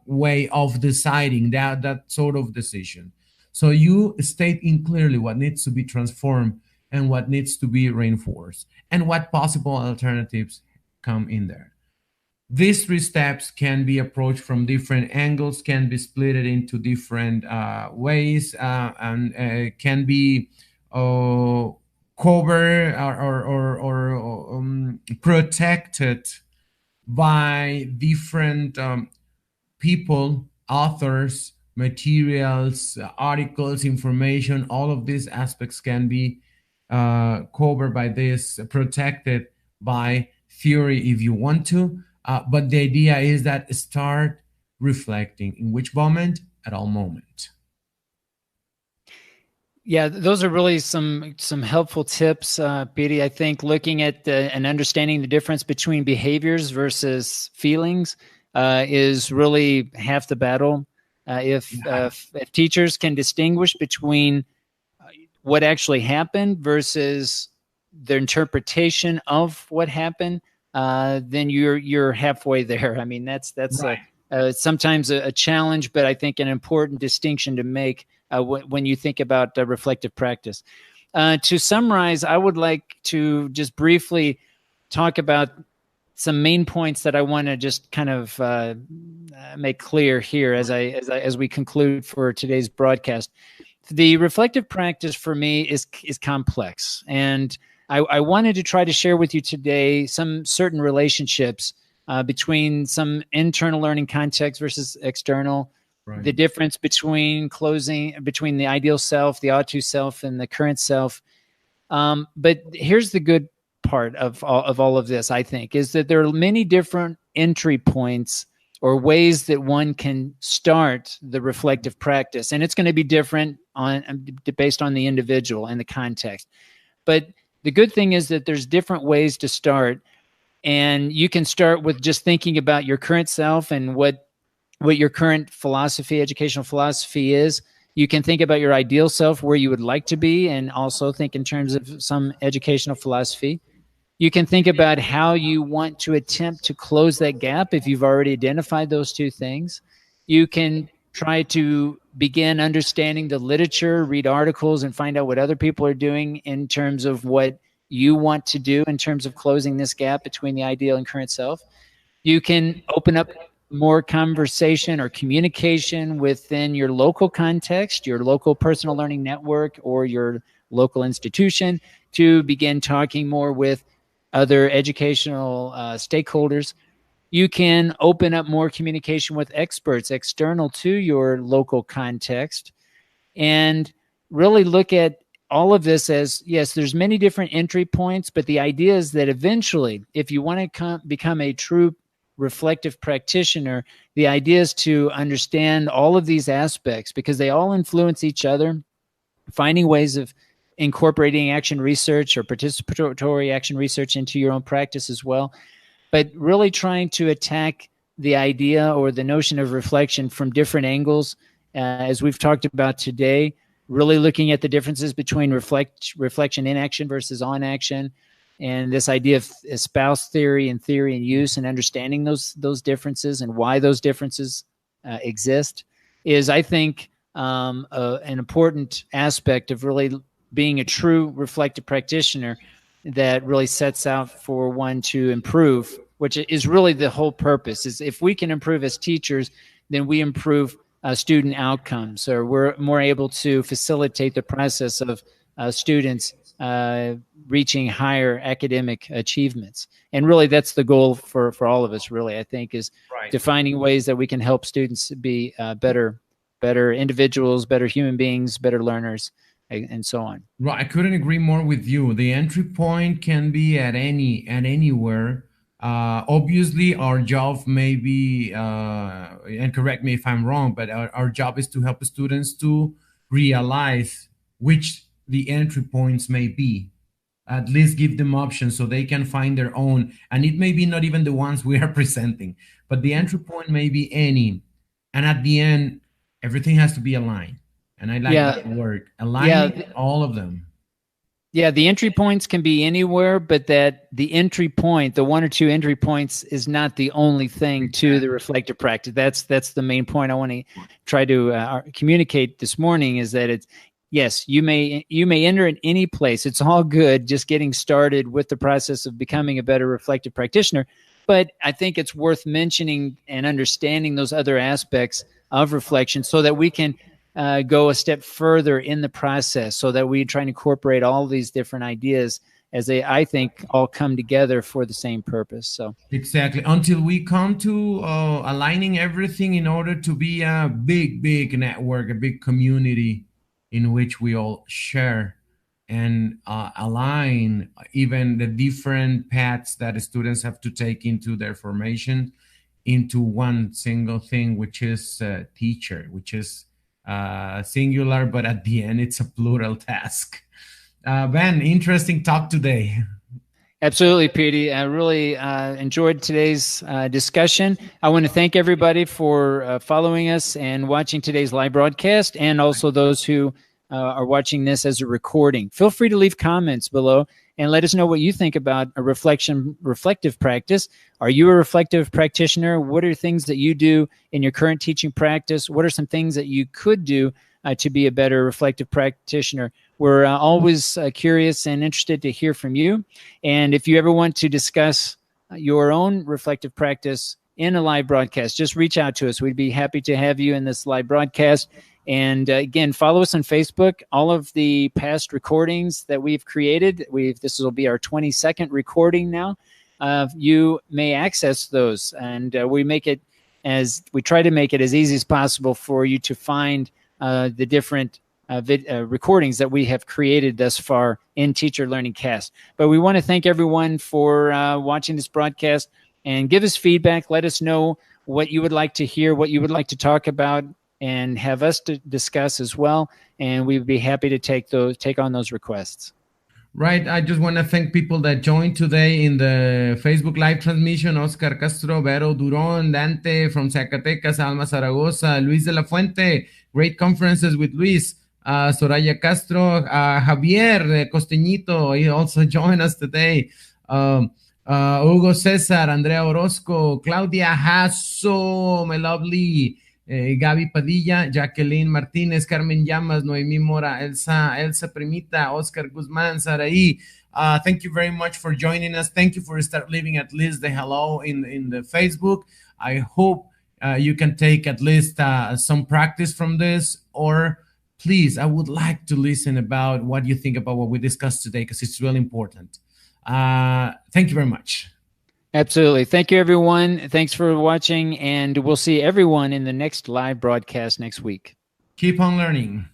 way of deciding, that sort of decision. So you state in clearly what needs to be transformed and what needs to be reinforced, and what possible alternatives come in there. These three steps can be approached from different angles, can be split into different ways, and can be covered or protected by different people, authors, materials, articles, information. All of these aspects can be covered by this, protected by theory if you want to. But the idea is that start reflecting in which moment, at all moment. Yeah, those are really some helpful tips, Piry. I think looking at and understanding the difference between behaviors versus feelings is really half the battle. If teachers can distinguish between what actually happened versus their interpretation of what happened, then you're halfway there. I mean, that's right. Sometimes a challenge, but I think an important distinction to make when you think about reflective practice. To summarize, I would like to just briefly talk about some main points that I want to just kind of make clear here as we conclude for today's broadcast. The reflective practice for me is complex, and I wanted to try to share with you today some certain relationships between some internal learning context versus external, right. The difference between the ideal self, the ought-to self, and the current self. But here's the good part of all of this, I think, is that there are many different entry points or ways that one can start the reflective practice. And it's going to be different based on the individual and the context. But the good thing is that there's different ways to start. And you can start with just thinking about your current self and what your current philosophy, educational philosophy is. You can think about your ideal self, where you would like to be, and also think in terms of some educational philosophy. You can think about how you want to attempt to close that gap if you've already identified those two things. You can try to begin understanding the literature, read articles, and find out what other people are doing in terms of what you want to do in terms of closing this gap between the ideal and current self. You can open up more conversation or communication within your local context, your local personal learning network, or your local institution, to begin talking more with other educational stakeholders. You can open up more communication with experts external to your local context, and really look at all of this as, yes, there's many different entry points, but the idea is that eventually, if you want to become a true reflective practitioner, the idea is to understand all of these aspects, because they all influence each other, finding ways of incorporating action research or participatory action research into your own practice as well, but really trying to attack the idea or the notion of reflection from different angles, as we've talked about today, really looking at the differences between reflection in action versus on action, and this idea of espouse theory and use, and understanding those differences and why those differences exist is, I think, an important aspect of really being a true reflective practitioner that really sets out for one to improve, which is really the whole purpose. Is if we can improve as teachers, then we improve student outcomes, or we're more able to facilitate the process of students reaching higher academic achievements. And really, that's the goal for all of us, really, I think, is defining ways that we can help students be better individuals, better human beings, better learners, and so on. Right, I couldn't agree more with you. The entry point can be at anywhere. Obviously, our job may be, and correct me if I'm wrong, but our job is to help students to realize which the entry points may be. At least give them options so they can find their own. And it may be not even the ones we are presenting, but the entry point may be any. And at the end, everything has to be aligned. And I like that word, aligning all of them. Yeah, the entry points can be anywhere, but that the entry point, the 1 or 2 entry points, is not the only thing to the reflective practice. That's the main point I want to try to communicate this morning, is that it's, yes, you may enter in any place. It's all good just getting started with the process of becoming a better reflective practitioner. But I think it's worth mentioning and understanding those other aspects of reflection so that we can go a step further in the process, so that we try and incorporate all these different ideas as they, I think, all come together for the same purpose. So exactly, until we come to aligning everything in order to be a big network, a big community in which we all share and align even the different paths that students have to take into their formation into one single thing, which is teacher, which is singular, but at the end it's a plural task. Ben, interesting talk today. Absolutely, Piry. I really enjoyed today's discussion. I want to thank everybody for following us and watching today's live broadcast, and also those who are watching this as a recording. Feel free to leave comments below and let us know what you think about a reflective practice. Are you a reflective practitioner? What are things that you do in your current teaching practice? What are some things that you could do to be a better reflective practitioner? We're always curious and interested to hear from you. And if you ever want to discuss your own reflective practice in a live broadcast, just reach out to us. We'd be happy to have you in this live broadcast. And again, follow us on Facebook. All of the past recordings that we've created, this will be our 22nd recording now. You may access those, and we try to make it as easy as possible for you to find the different recordings that we have created thus far in Teacher Learning Cast. But we want to thank everyone for watching this broadcast, and give us feedback. Let us know what you would like to hear, what you would like to talk about, and have us to discuss as well. And we'd be happy to take on those requests. Right. I just want to thank people that joined today in the Facebook live transmission. Oscar Castro, Vero Duron, Dante from Zacatecas, Alma Zaragoza, Luis de la Fuente. Great conferences with Luis. Soraya Castro, Javier Costeñito, he also joined us today. Hugo Cesar, Andrea Orozco, Claudia Hasso, my lovely, Gaby Padilla, Jacqueline Martínez, Carmen Llamas, Noemí Mora, Elsa Primita, Oscar Guzmán, Saraí. Thank you very much for joining us. Thank you for leaving at least the hello in the Facebook. I hope you can take at least some practice from this, or please, I would like to listen about what you think about what we discussed today, because it's really important. Thank you very much. Absolutely. Thank you, everyone. Thanks for watching, and we'll see everyone in the next live broadcast next week. Keep on learning.